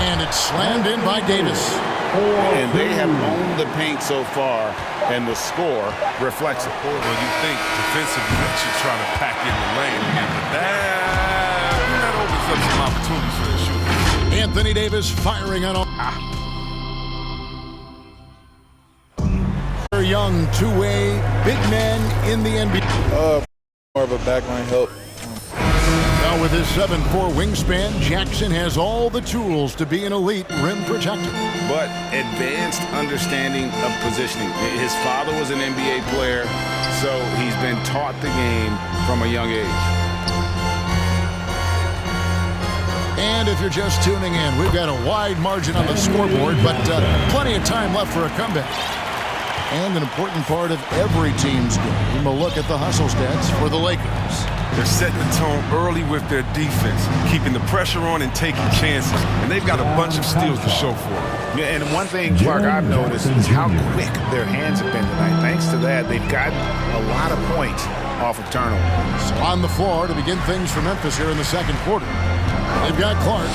and it's slammed in by Davis. And they have owned the paint so far, and the score reflects it. Well, you think defensively that you're trying to pack in the lane again, but that opens up some opportunities for the shooter. Anthony Davis firing on all. Young two-way big man in the NBA. More of a backline help. Now with his 7'4" wingspan, Jackson has all the tools to be an elite rim protector. But advanced understanding of positioning. His father was an NBA player, so he's been taught the game from a young age. And if you're just tuning in, we've got a wide margin on the scoreboard, but plenty of time left for a comeback. And an important part of every team's game, a look at the hustle stats for the Lakers. They're setting the tone early with their defense, keeping the pressure on and taking chances. And they've got a bunch of steals to show for it. Yeah, and one thing, Clark, I've noticed is how quick their hands have been tonight. Thanks to that, they've gotten a lot of points off of turnovers. So on the floor to begin things for Memphis here in the second quarter. They've got Clark.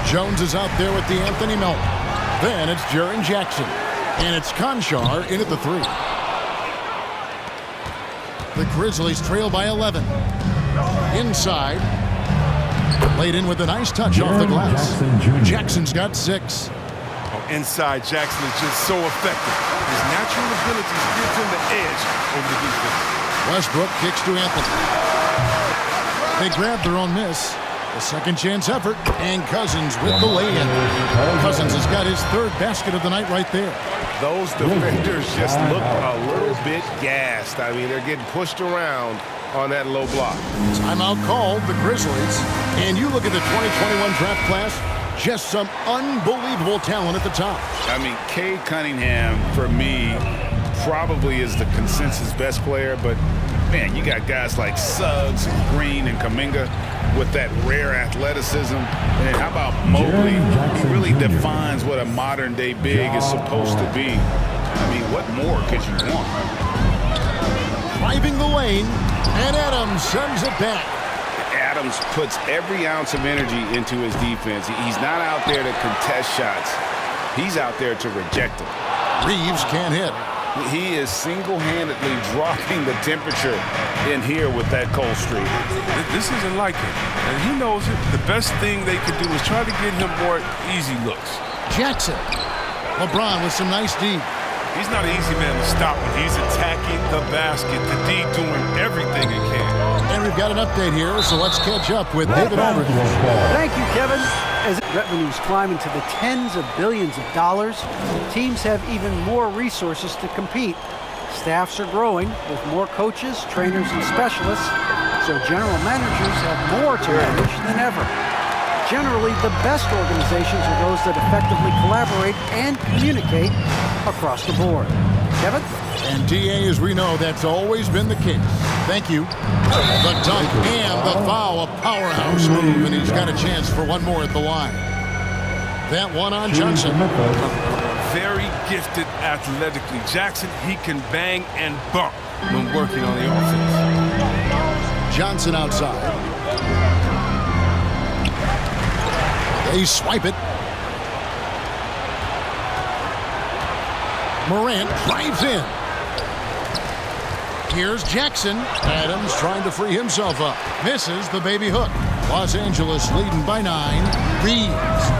Jones is out there with the Anthony Melton. Then it's Jaren Jackson. And it's Conchar in at the 3. The Grizzlies trail by 11. Inside. Laid in with a nice touch off the glass. Jackson's got 6. Inside, Jackson is just so effective. His natural abilities give him the edge over the defense. Westbrook kicks to Anthony. They grab their own miss. A second chance effort, and Cousins with the lay-in. Cousins has got his 3rd basket of the night right there. Those defenders just look a little bit gassed. I mean, they're getting pushed around on that low block. Timeout called, the Grizzlies. And you look at the 2021 draft class, just some unbelievable talent at the top. I mean, Cade Cunningham, for me, probably is the consensus best player, but man, you got guys like Suggs and Green and Kuminga with that rare athleticism. And how about Mobley, who really defines what a modern-day big is supposed to be. I mean, what more could you want? Driving the lane, and Adams sends it back. Adams puts every ounce of energy into his defense. He's not out there to contest shots. He's out there to reject them. Reeves can't hit. He is single-handedly dropping the temperature in here with that cold streak. This isn't like it, and he knows it. The best thing they could do is try to get him more easy looks. Jackson. LeBron with some nice D. He's not an easy man to stop when he's attacking the basket. The D doing everything he can. And we've got an update here, so let's catch up with David Aldridge. Thank you, Kevin. As revenues climb into the tens of billions of dollars, teams have even more resources to compete. Staffs are growing with more coaches, trainers, and specialists, so general managers have more to manage than ever. Generally, the best organizations are those that effectively collaborate and communicate across the board. Kevin? And DA, as we know, that's always been the case. Thank you. The dunk and the foul, a powerhouse move, and he's got a chance for one more at the line. That one on Johnson. Very gifted athletically. Jackson, he can bang and bump when working on the offense. Johnson outside. They swipe it. Morant drives in. Here's Jackson. Adams trying to free himself up. Misses the baby hook. Los Angeles leading by 9. Reeves.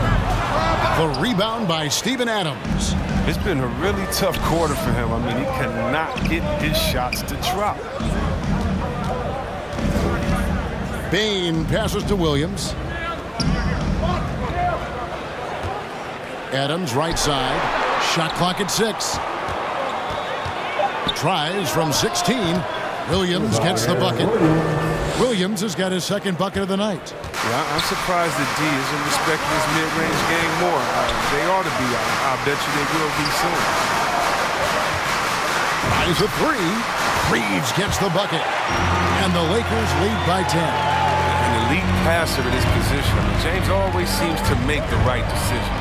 The rebound by Steven Adams. It's been a really tough quarter for him. I mean, he cannot get his shots to drop. Bane passes to Williams. Adams right side. Shot clock at 6. Tries from 16. Williams gets the bucket. Williams has got his second bucket of the night. Yeah, I'm surprised that D isn't respecting his mid-range game more. They ought to be. I bet you they will be soon. Tries a 3. Reeves gets the bucket. And the Lakers lead by 10. An elite passer in his position. I mean, James always seems to make the right decision.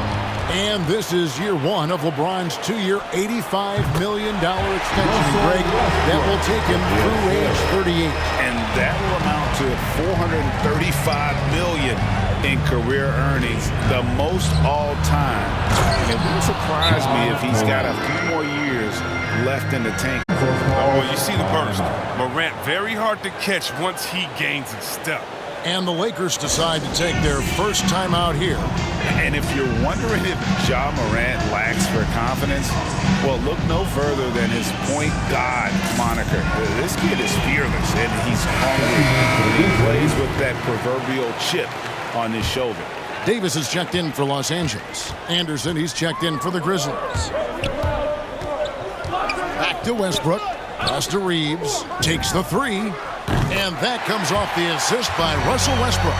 And this is year 1 of LeBron's 2-year, $85 million extension, Greg. That will take him through age 38. And that will amount to $435 million in career earnings, the most all time. And it wouldn't surprise me if he's got a few more years left in the tank. Oh, you see the burst. Morant, very hard to catch once he gains a step. And the Lakers decide to take their first time out here. And if you're wondering if Ja Morant lacks for confidence, well, look no further than his point guard moniker. This kid is fearless, and he's hungry. He plays with that proverbial chip on his shoulder. Davis is checked in for Los Angeles. Anderson, he's checked in for the Grizzlies. Back to Westbrook. Pass to Reeves. Takes the 3. And that comes off the assist by Russell Westbrook.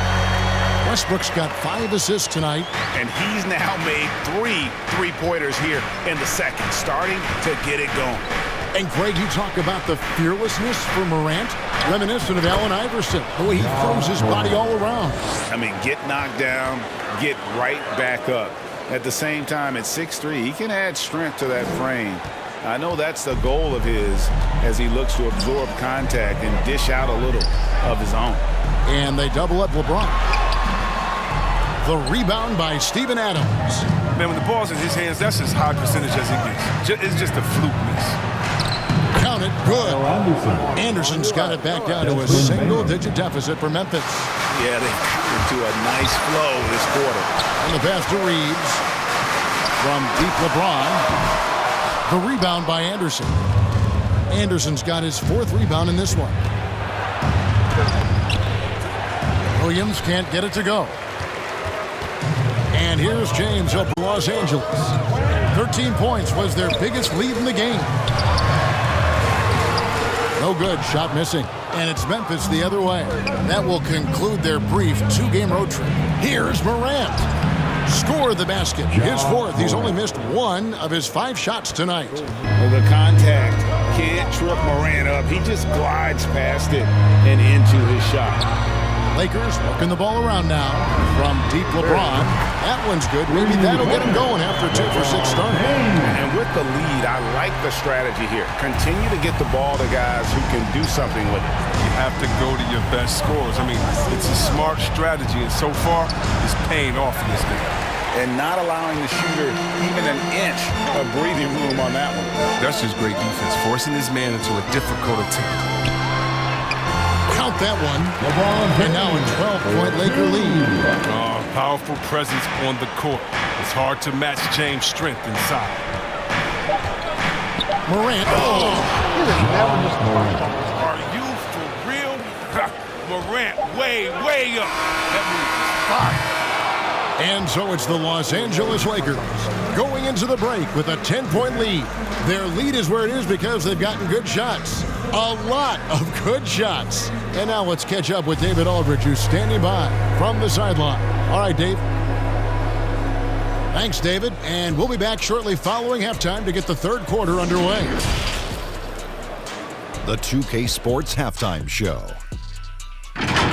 Westbrook's got 5 assists tonight. And he's now made 3 three-pointers here in the second, starting to get it going. And Greg, you talk about the fearlessness for Morant, reminiscent of Allen Iverson, the way he throws his body all around. I mean, get knocked down, get right back up. At the same time, at 6'3", he can add strength to that frame. I know that's the goal of his as he looks to absorb contact and dish out a little of his own. And they double up LeBron. The rebound by Steven Adams. Man, when the ball's in his hands, that's as high percentage as it gets. It's just a fluke miss. Count it, good. Anderson's got it back down to a single-digit deficit for Memphis. Yeah, they got into a nice flow this quarter. And the pass to Reeves from deep LeBron. The rebound by Anderson. Anderson's got his 4th rebound in this one. Williams can't get it to go. And here's James up for Los Angeles. 13 points was their biggest lead in the game. No good, shot missing. And it's Memphis the other way. That will conclude their brief 2-game road trip. Here's Morant. Score the basket. His 4th. He's only missed 1 of his 5 shots tonight. Well, the contact can't trip Morant up. He just glides past it and into his shot. Lakers working the ball around now from deep LeBron. That one's good. Maybe that'll get him going after 2 for 6 start. And with the lead, I like the strategy here. Continue to get the ball to guys who can do something with it. You have to go to your best scorers. I mean, it's a smart strategy, and so far, it's paying off in this game. and not allowing the shooter even an inch of breathing room on that one. That's just great defense, forcing his man into a difficult attempt. Count that one. And now a 12-point Laker lead. Powerful presence on the court. It's hard to match James' strength inside. Morant. Are you for real? Morant way up. That move is fire. And so it's the Los Angeles Lakers going into the break with a 10-point lead. Their lead is where it is because they've gotten good shots. A lot of good shots. And now let's catch up with David Aldridge, who's standing by from the sideline. All right, Dave. Thanks, David. And we'll be back shortly following halftime to get the third quarter underway. The 2K Sports Halftime Show.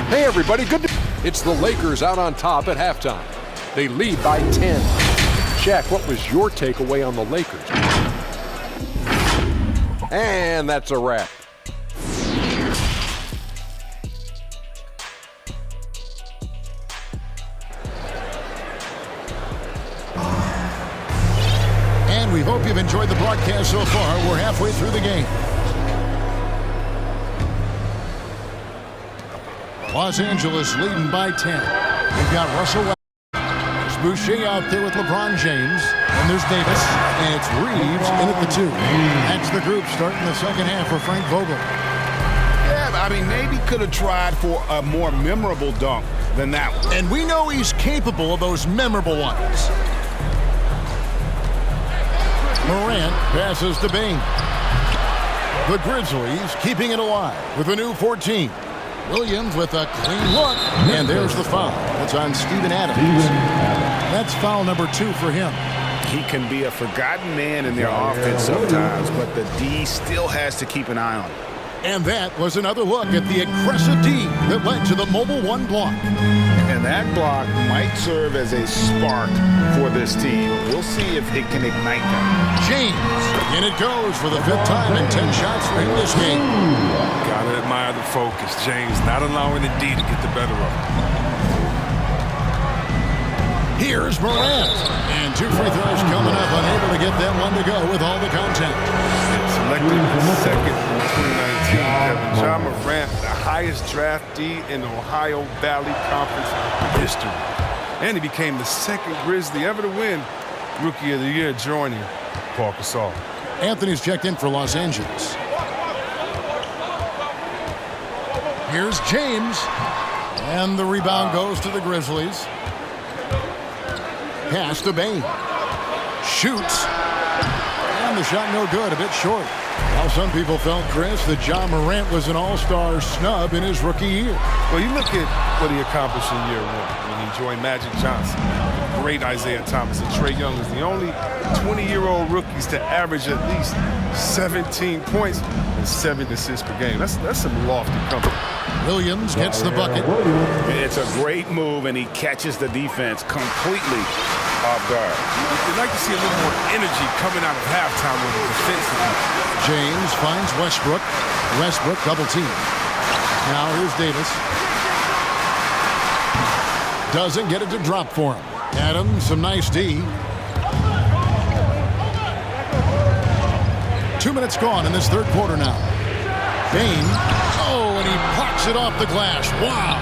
Hey, everybody. It's the Lakers out on top at halftime. They lead by 10. Shaq, what was your takeaway on the Lakers? And that's a wrap. And we hope you've enjoyed the broadcast so far. We're halfway through the game. Los Angeles leading by 10. They've got Russell Westbrook. There's Boucher out there with LeBron James. And there's Davis. And it's Reeves in at the 2. That's the group starting the second half for Frank Vogel. Yeah, I mean, maybe could have tried for a more memorable dunk than that one. And we know he's capable of those memorable ones. Morant passes to Bane. The Grizzlies keeping it alive with a new 14. Williams with a clean look. And there's the foul. It's on Steven Adams. That's foul number 2 for him. He can be a forgotten man in their offense sometimes, but the D still has to keep an eye on him. And that was another look at the aggressive D that led to the Mobile 1 block. And that block might serve as a spark for this team. We'll see if it can ignite them. James, and it goes for the 5th time in 10 shots in this game. Gotta admire the focus. James not allowing the D to get the better of him. Here's Morant. And 2 free throws coming up, unable to get that one to go with all the contact. Selected second in 2019, Kevin. Ja Morant, the highest draftee in the Ohio Valley Conference history. And he became the second Grizzly ever to win Rookie of the Year, joining Paul Gasol. Anthony's checked in for Los Angeles. Here's James. And the rebound goes to the Grizzlies. Pass to Bane. Shoots. And the shot no good, a bit short. Now some people felt, Chris, that Ja Morant was an all-star snub in his rookie year. Well, you look at what he accomplished in year 1 when he joined Magic Johnson, great Isaiah Thomas, and Trae Young is the only 20-year-old rookies to average at least 17 points and 7 assists per game. That's some lofty company. Williams gets the bucket. It's a great move, and he catches the defense completely off guard. You'd like to see a little more energy coming out of halftime with the defensive. James finds Westbrook. Westbrook double team. Now here's Davis. Doesn't get it to drop for him. Adams, some nice D. 2 minutes gone in this third quarter now. Bane. Oh, and he pops it off the glass. Wow.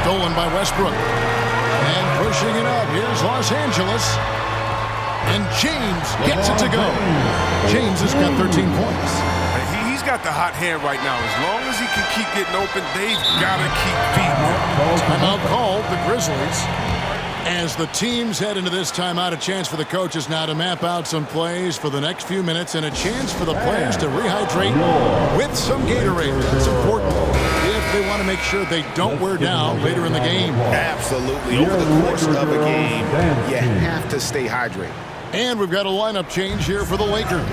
Stolen by Westbrook. And pushing it up. Here's Los Angeles. And James gets it to go. James has got 13 points. He's got the hot hand right now. As long as he can keep getting open, they've got to keep beating him. Timeout called the Grizzlies. As the teams head into this timeout, a chance for the coaches now to map out some plays for the next few minutes and a chance for the players to rehydrate with some Gatorade. That's important if they want to make sure they don't wear down later in the game. Absolutely. Over the course of a game, you have to stay hydrated. And we've got a lineup change here for the Lakers.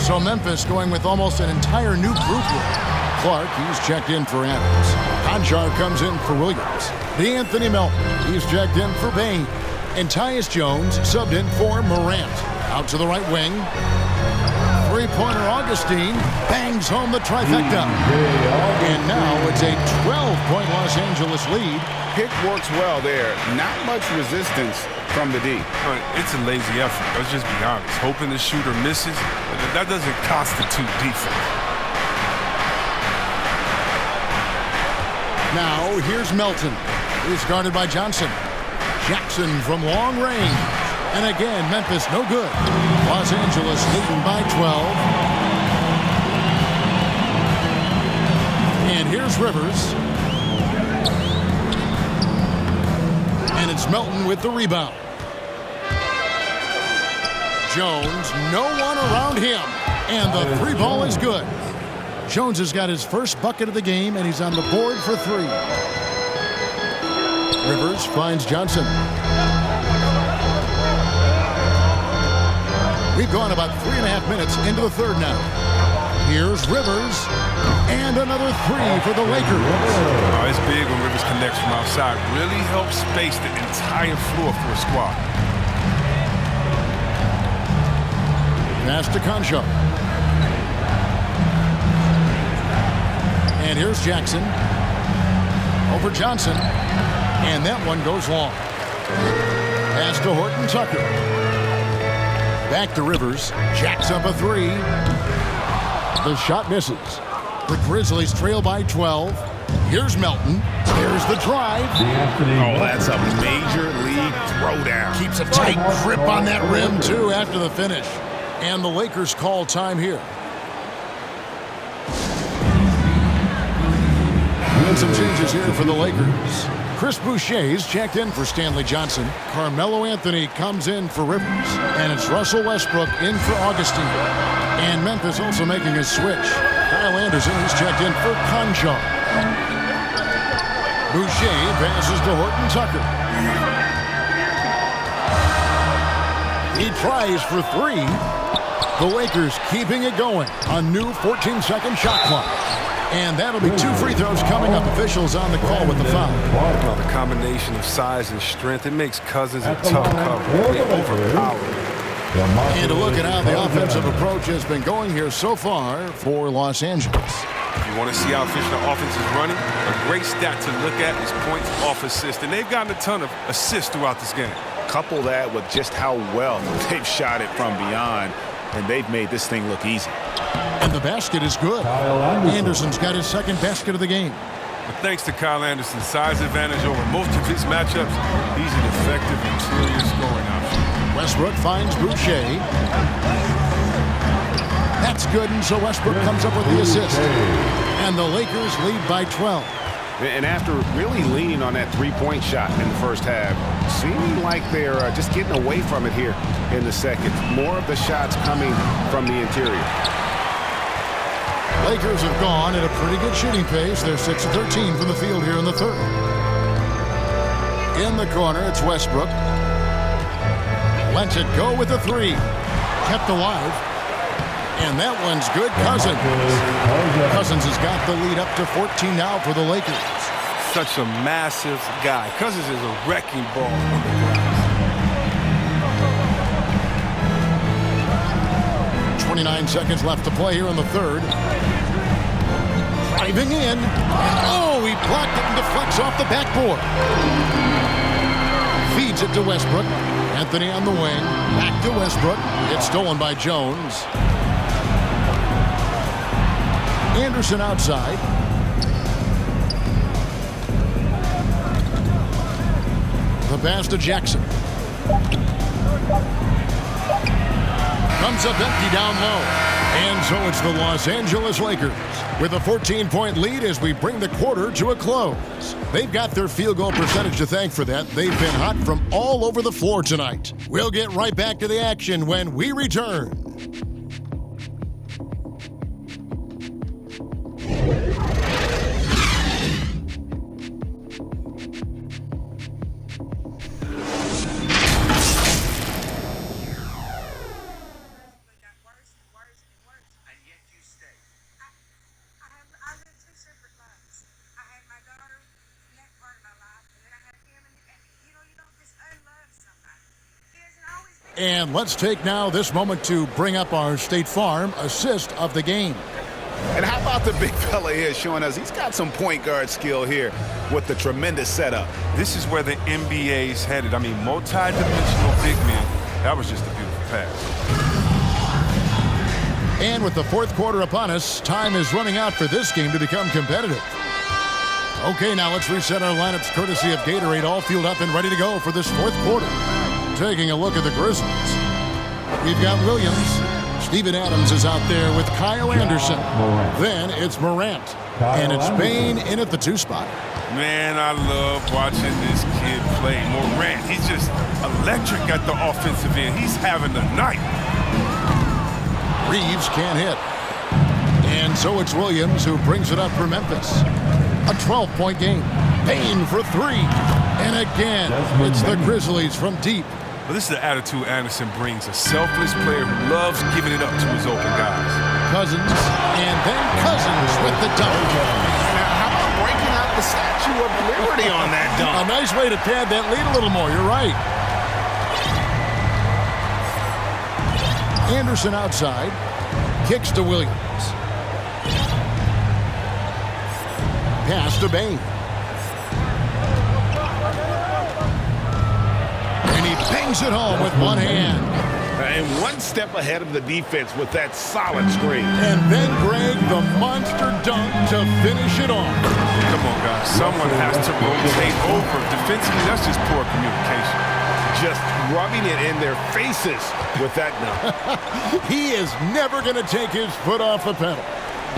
So Memphis going with almost an entire new group here. Clark, he's checked in for Adams. Conchar comes in for Williams. D'Anthony Melton, he's checked in for Bane. And Tyus Jones subbed in for Morant. Out to the right wing. three-pointer Augustine bangs home the trifecta. And now it's a 12-point Los Angeles lead. Pick works well there. Not much resistance from the D. It's a lazy effort. Let's just be honest. Hoping the shooter misses, that doesn't constitute defense. Now here's Melton. He's guarded by Johnson. Jackson from long range. And again, Memphis no good. Los Angeles leading by 12. And here's Rivers. And it's Melton with the rebound. Jones, no one around him. And the three ball is good. Jones has got his first bucket of the game, and he's on the board for three. Rivers finds Johnson. We've gone about 3.5 minutes into the third now. Here's Rivers, and another three for the Lakers. Oh, it's big when Rivers connects from outside. Really helps space the entire floor for a squad. Pass to Concho. And here's Jackson. Over Johnson. And that one goes long. Pass to Horton Tucker. Back to Rivers. Jacks up a three. The shot misses. The Grizzlies trail by 12. Here's Melton. Here's the drive. Oh, that's a major league throwdown. Keeps a tight grip on that rim, too, after the finish. And the Lakers call time here. And some changes here for the Lakers. Chris Boucher's checked in for Stanley Johnson. Carmelo Anthony comes in for Rivers. And it's Russell Westbrook in for Augustine. And Memphis also making a switch. Kyle Anderson is checked in for Concho. Boucher passes to Horton Tucker. He tries for three. The Lakers keeping it going. A new 14-second shot clock. And that'll be two free throws coming up. Officials on the call with the foul. Well, the combination of size and strength, it makes Cousins a tough cover. They overpower. And a look at how the offensive approach has been going here so far for Los Angeles. If you want to see how efficient the offense is running, a great stat to look at is points off assist. And they've gotten a ton of assists throughout this game. Couple that with just how well they've shot it from beyond, and they've made this thing look easy. And the basket is good. Anderson's got his second basket of the game. But thanks to Kyle Anderson's size advantage over most of his matchups, he's an effective interior scoring option. Westbrook finds Boucher. That's good, and so Westbrook comes up with the assist. And the Lakers lead by 12. And after really leaning on that three-point shot in the first half, seeming like they're just getting away from it here in the second. More of the shots coming from the interior. Lakers have gone at a pretty good shooting pace. They're 6 of 13 from the field here in the third. In the corner, it's Westbrook. Lets it go with a three. Kept alive. And that one's good. Cousins. Cousins has got the lead up to 14 now for the Lakers. Such a massive guy. Cousins is a wrecking ball on the glass. 29 seconds left to play here in the third. Driving in. Oh, he blocked it and deflects off the backboard. Feeds it to Westbrook. Anthony on the wing. Back to Westbrook. It's stolen by Jones. Anderson outside. The pass to Jackson. Comes up empty down low. And so it's the Los Angeles Lakers with a 14-point lead as we bring the quarter to a close. They've got their field goal percentage to thank for that. They've been hot from all over the floor tonight. We'll get right back to the action when we return. And let's take now this moment to bring up our State Farm assist of the game. And how about the big fella here showing us he's got some point guard skill here with the tremendous setup. This is where the NBA's headed. I mean, multi-dimensional big men. That was just a beautiful pass. And with the fourth quarter upon us, time is running out for this game to become competitive. Okay, now let's reset our lineups courtesy of Gatorade, all fueled up and ready to go for this fourth quarter. Taking a look at the Grizzlies. We've got Williams. Steven Adams is out there with Kyle Anderson. Then it's Morant. And it's Bane in at the 2 spot. Man, I love watching this kid play. Morant, he's just electric at the offensive end. He's having a night. Reeves can't hit. And so it's Williams who brings it up for Memphis. A 12-point game. Bane for 3. And again, it's the Grizzlies from deep. Well, this is the attitude Anderson brings. A selfless player who loves giving it up to his open guys. Cousins, and then Cousins with the dunk. Now, how about breaking out the Statue of Liberty on that dunk? A nice way to pad that lead a little more. You're right. Anderson outside. Kicks to Williams. Pass to Bane. And he bangs it home with one hand. And one step ahead of the defense with that solid screen. And then Greg, the monster dunk to finish it off. Come on, guys. Someone has to rotate over. Defensively, that's just poor communication. Just rubbing it in their faces with that dunk. He is never going to take his foot off the pedal.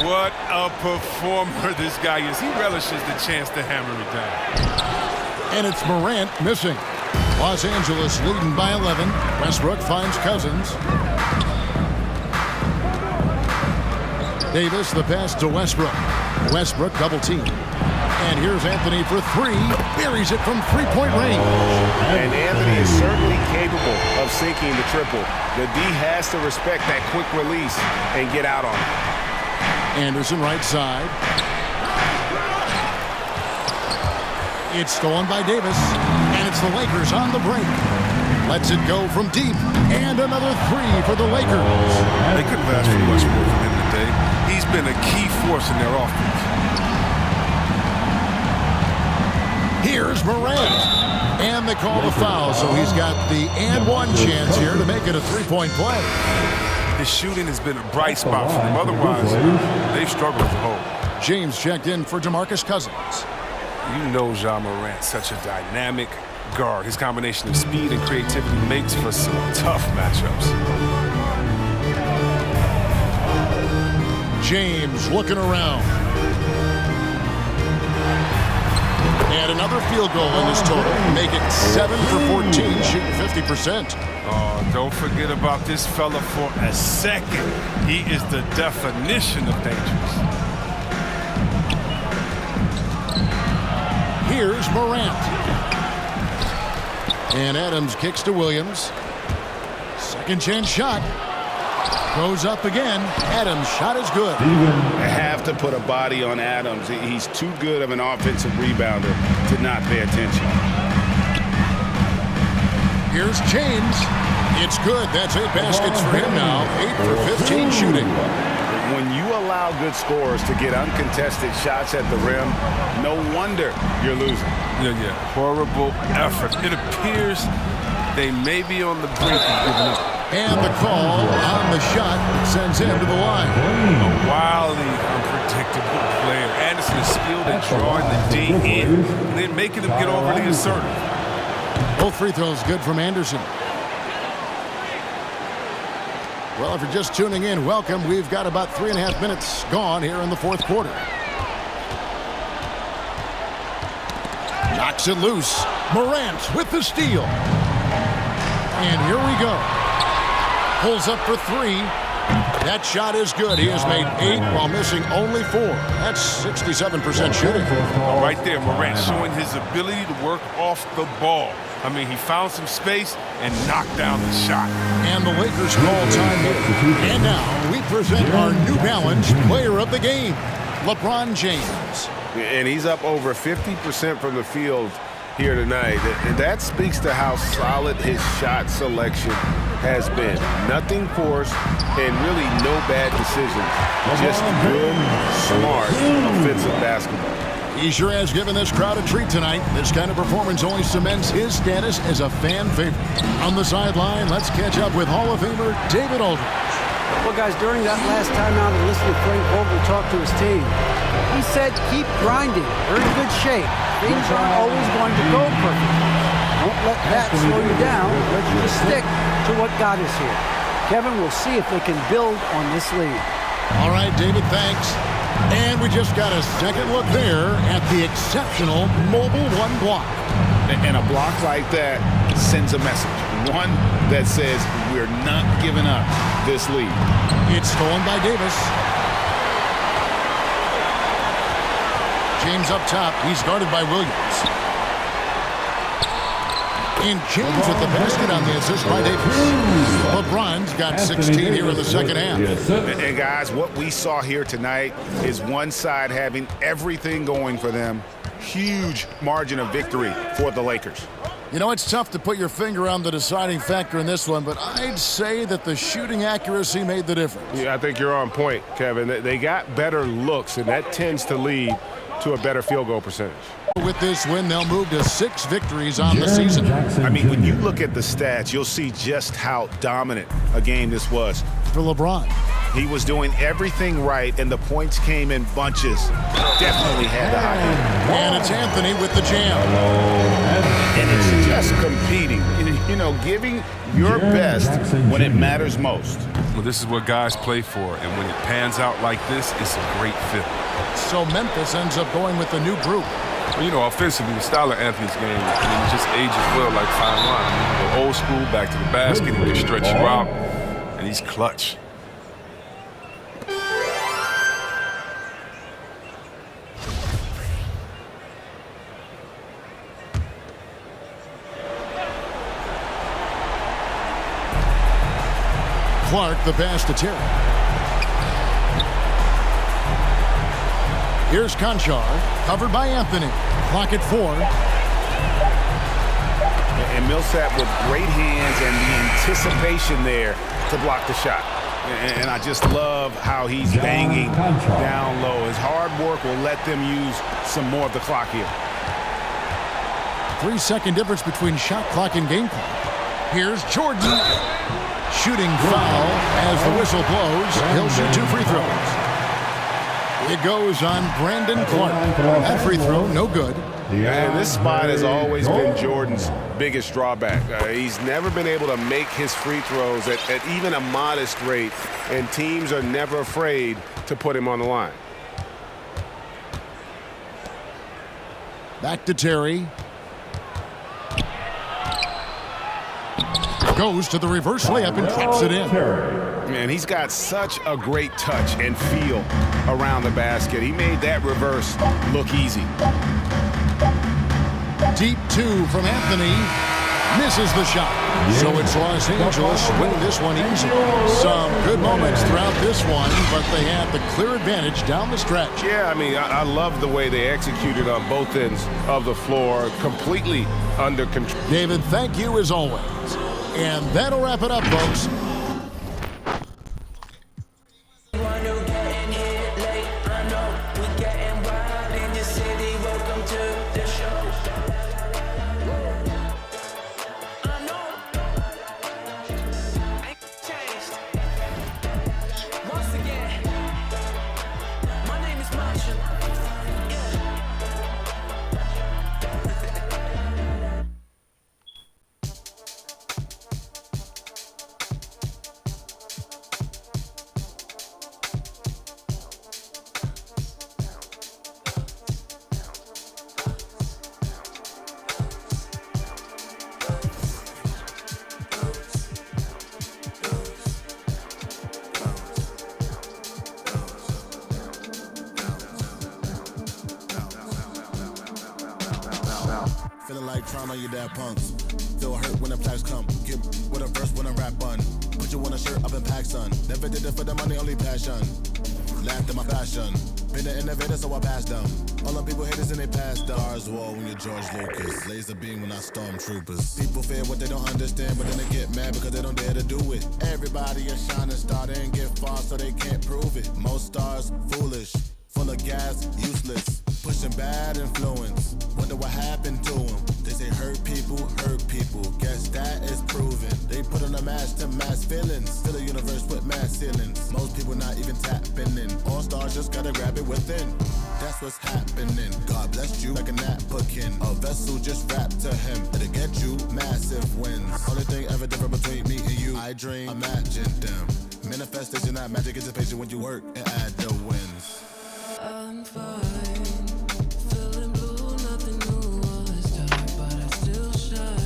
What a performer this guy is. He relishes the chance to hammer it down. And it's Morant missing. Los Angeles leading by 11. Westbrook finds Cousins. Davis, the pass to Westbrook. Westbrook double team. And here's Anthony for 3. Buries it from 3-point range. And Anthony is certainly capable of sinking the triple. The D has to respect that quick release and get out on it. Anderson right side. It's stolen by Davis. And it's the Lakers on the break. Lets it go from deep. And another 3 for the Lakers. They couldn't ask for much more from him today. He's been a key force in their offense. Here's Morant. And they call the foul, so he's got the and one chance here to make it a 3-point play. His shooting has been a bright spot for him. Otherwise, they've struggled as a whole. James checked in for DeMarcus Cousins. You know Ja Morant's such a dynamic guard. His combination of speed and creativity makes for some tough matchups. James looking around. And another field goal in this total. Make it 7 for 14, shooting 50%. Oh, don't forget about this fella for a second. He is the definition of dangerous. Here's Morant. And Adams kicks to Williams. Second chance shot. Goes up again. Adams' shot is good. I have to put a body on Adams. He's too good of an offensive rebounder to not pay attention. Here's James. It's good. That's 8 baskets for him now. 8 for 15 shooting. When you allow good scorers to get uncontested shots at the rim, no wonder you're losing. Yeah. Horrible effort. It appears they may be on the brink of giving up. And the call on the shot sends him to the line. A wildly unpredictable player. Anderson is skilled at drawing the D in and then making them get overly assertive. Both free throws good from Anderson. Well, if you're just tuning in, welcome. We've got about 3.5 minutes gone here in the fourth quarter. Knocks it loose. Morant with the steal. And here we go. Pulls up for 3. That shot is good. He has made 8 while missing only 4. That's 67% shooting. Right there, Morant showing his ability to work off the ball. I mean, he found some space and knocked down the shot. And the Lakers call time here. And now we present our New Balance player of the game, LeBron James. And he's up over 50% from the field here tonight. And that speaks to how solid his shot selection has been. Nothing forced and really no bad decisions. Just good, smart, offensive basketball. He sure has given this crowd a treat tonight. This kind of performance only cements his status as a fan favorite. On the sideline, let's catch up with Hall of Famer David Aldridge. Well, guys, during that last timeout and listening to Frank Vogel talk to his team, he said keep grinding. We're in good shape. Things aren't always going to go perfectly. Don't let that slow you down. Let's just stick to what got us here. Kevin, we'll see if they can build on this lead. All right, David, thanks. And we just got a second look there at the exceptional Mobile One block. And a block like that sends a message. One that says we're not giving up this lead. It's stolen by Davis. James up top. He's guarded by Williams. And James with the basket on the assist by Davis. LeBron's got 16 here in the second half. And guys, what we saw here tonight is one side having everything going for them. Huge margin of victory for the Lakers. You know, it's tough to put your finger on the deciding factor in this one, but I'd say that the shooting accuracy made the difference. Yeah, I think you're on point, Kevin. They got better looks, and that tends to lead to a better field goal percentage. With this win, they'll move to 6 victories on the season. I mean, when you look at the stats, you'll see just how dominant a game this was. For LeBron. He was doing everything right, and the points came in bunches. Definitely had the high end. And it's Anthony with the jam. And it's just competing. You know, giving your best when it matters most. Well, this is what guys play for, and when it pans out like this, it's a great fit. So Memphis ends up going with the new group. Well, you know, offensively, the style of Anthony's game, I mean, it just ages well like fine wine. I mean, you go old school, back to the basket, he can stretch you out, and he's clutch. Clark, the pass to Terry. Here's Conchar, covered by Anthony. Clock at 4. And Millsap with great hands and the anticipation there to block the shot. And I just love how he's banging down low. His hard work will let them use some more of the clock here. 3-second difference between shot clock and game clock. Here's Jordan. Shooting foul as the whistle blows. He'll shoot 2 free throws. It goes on Brandon Clark. That free throw, no good. And this spot has always been Jordan's biggest drawback. He's never been able to make his free throws at even a modest rate, and teams are never afraid to put him on the line. Back to Terry. Goes to the reverse layup and traps it in. Man, he's got such a great touch and feel around the basket. He made that reverse look easy. Deep 2 from Anthony. Misses the shot. So it's Los Angeles winning this one easy. Some good moments throughout this one, but they had the clear advantage down the stretch. Yeah, I mean, I love the way they executed on both ends of the floor, completely under control. David, thank you as always. And that'll wrap it up, folks. Feeling like trauma, you dad punks. Feel hurt when the plaques come. Get with a verse when I rap bun. Put you on a shirt up in pack, son. Never did it for the money, only passion. Laughed at my passion. Been an innovator, so I passed them. All the people haters in their past stars wall when you're George Lucas. Laser beam when I stormtroopers. People fear what they don't understand, but then they get mad because they don't dare to do it. Everybody a shining star, they ain't get far, so they can't prove it. Most stars foolish, full of gas, useless, pushing bad influence. Wonder what happened to them. They say hurt people, guess that is proven. They put on a mask to mask feelings, fill the universe with mass ceilings. Most people not even tapping in. All stars just gotta grab it within. That's what's happening. God bless you like a napkin. A vessel just wrapped to him. It'll get you massive wins. Only thing ever different between me and you, I dream, imagine them. Manifestation, not magic, is patient when you work and add the wins. I'm fine, feeling blue, nothing new, all is dark, but I still shine.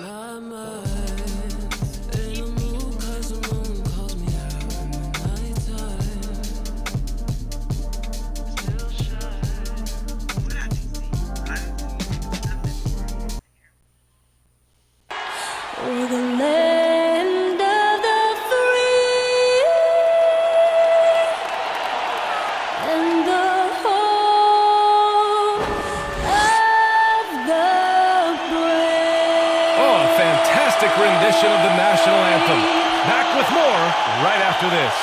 My mind's in a mood 'cause the moon calls me out in the nighttime. Still We're the land of the free and the home of the brave. Oh, a fantastic rendition of the national anthem. Back with more right after this.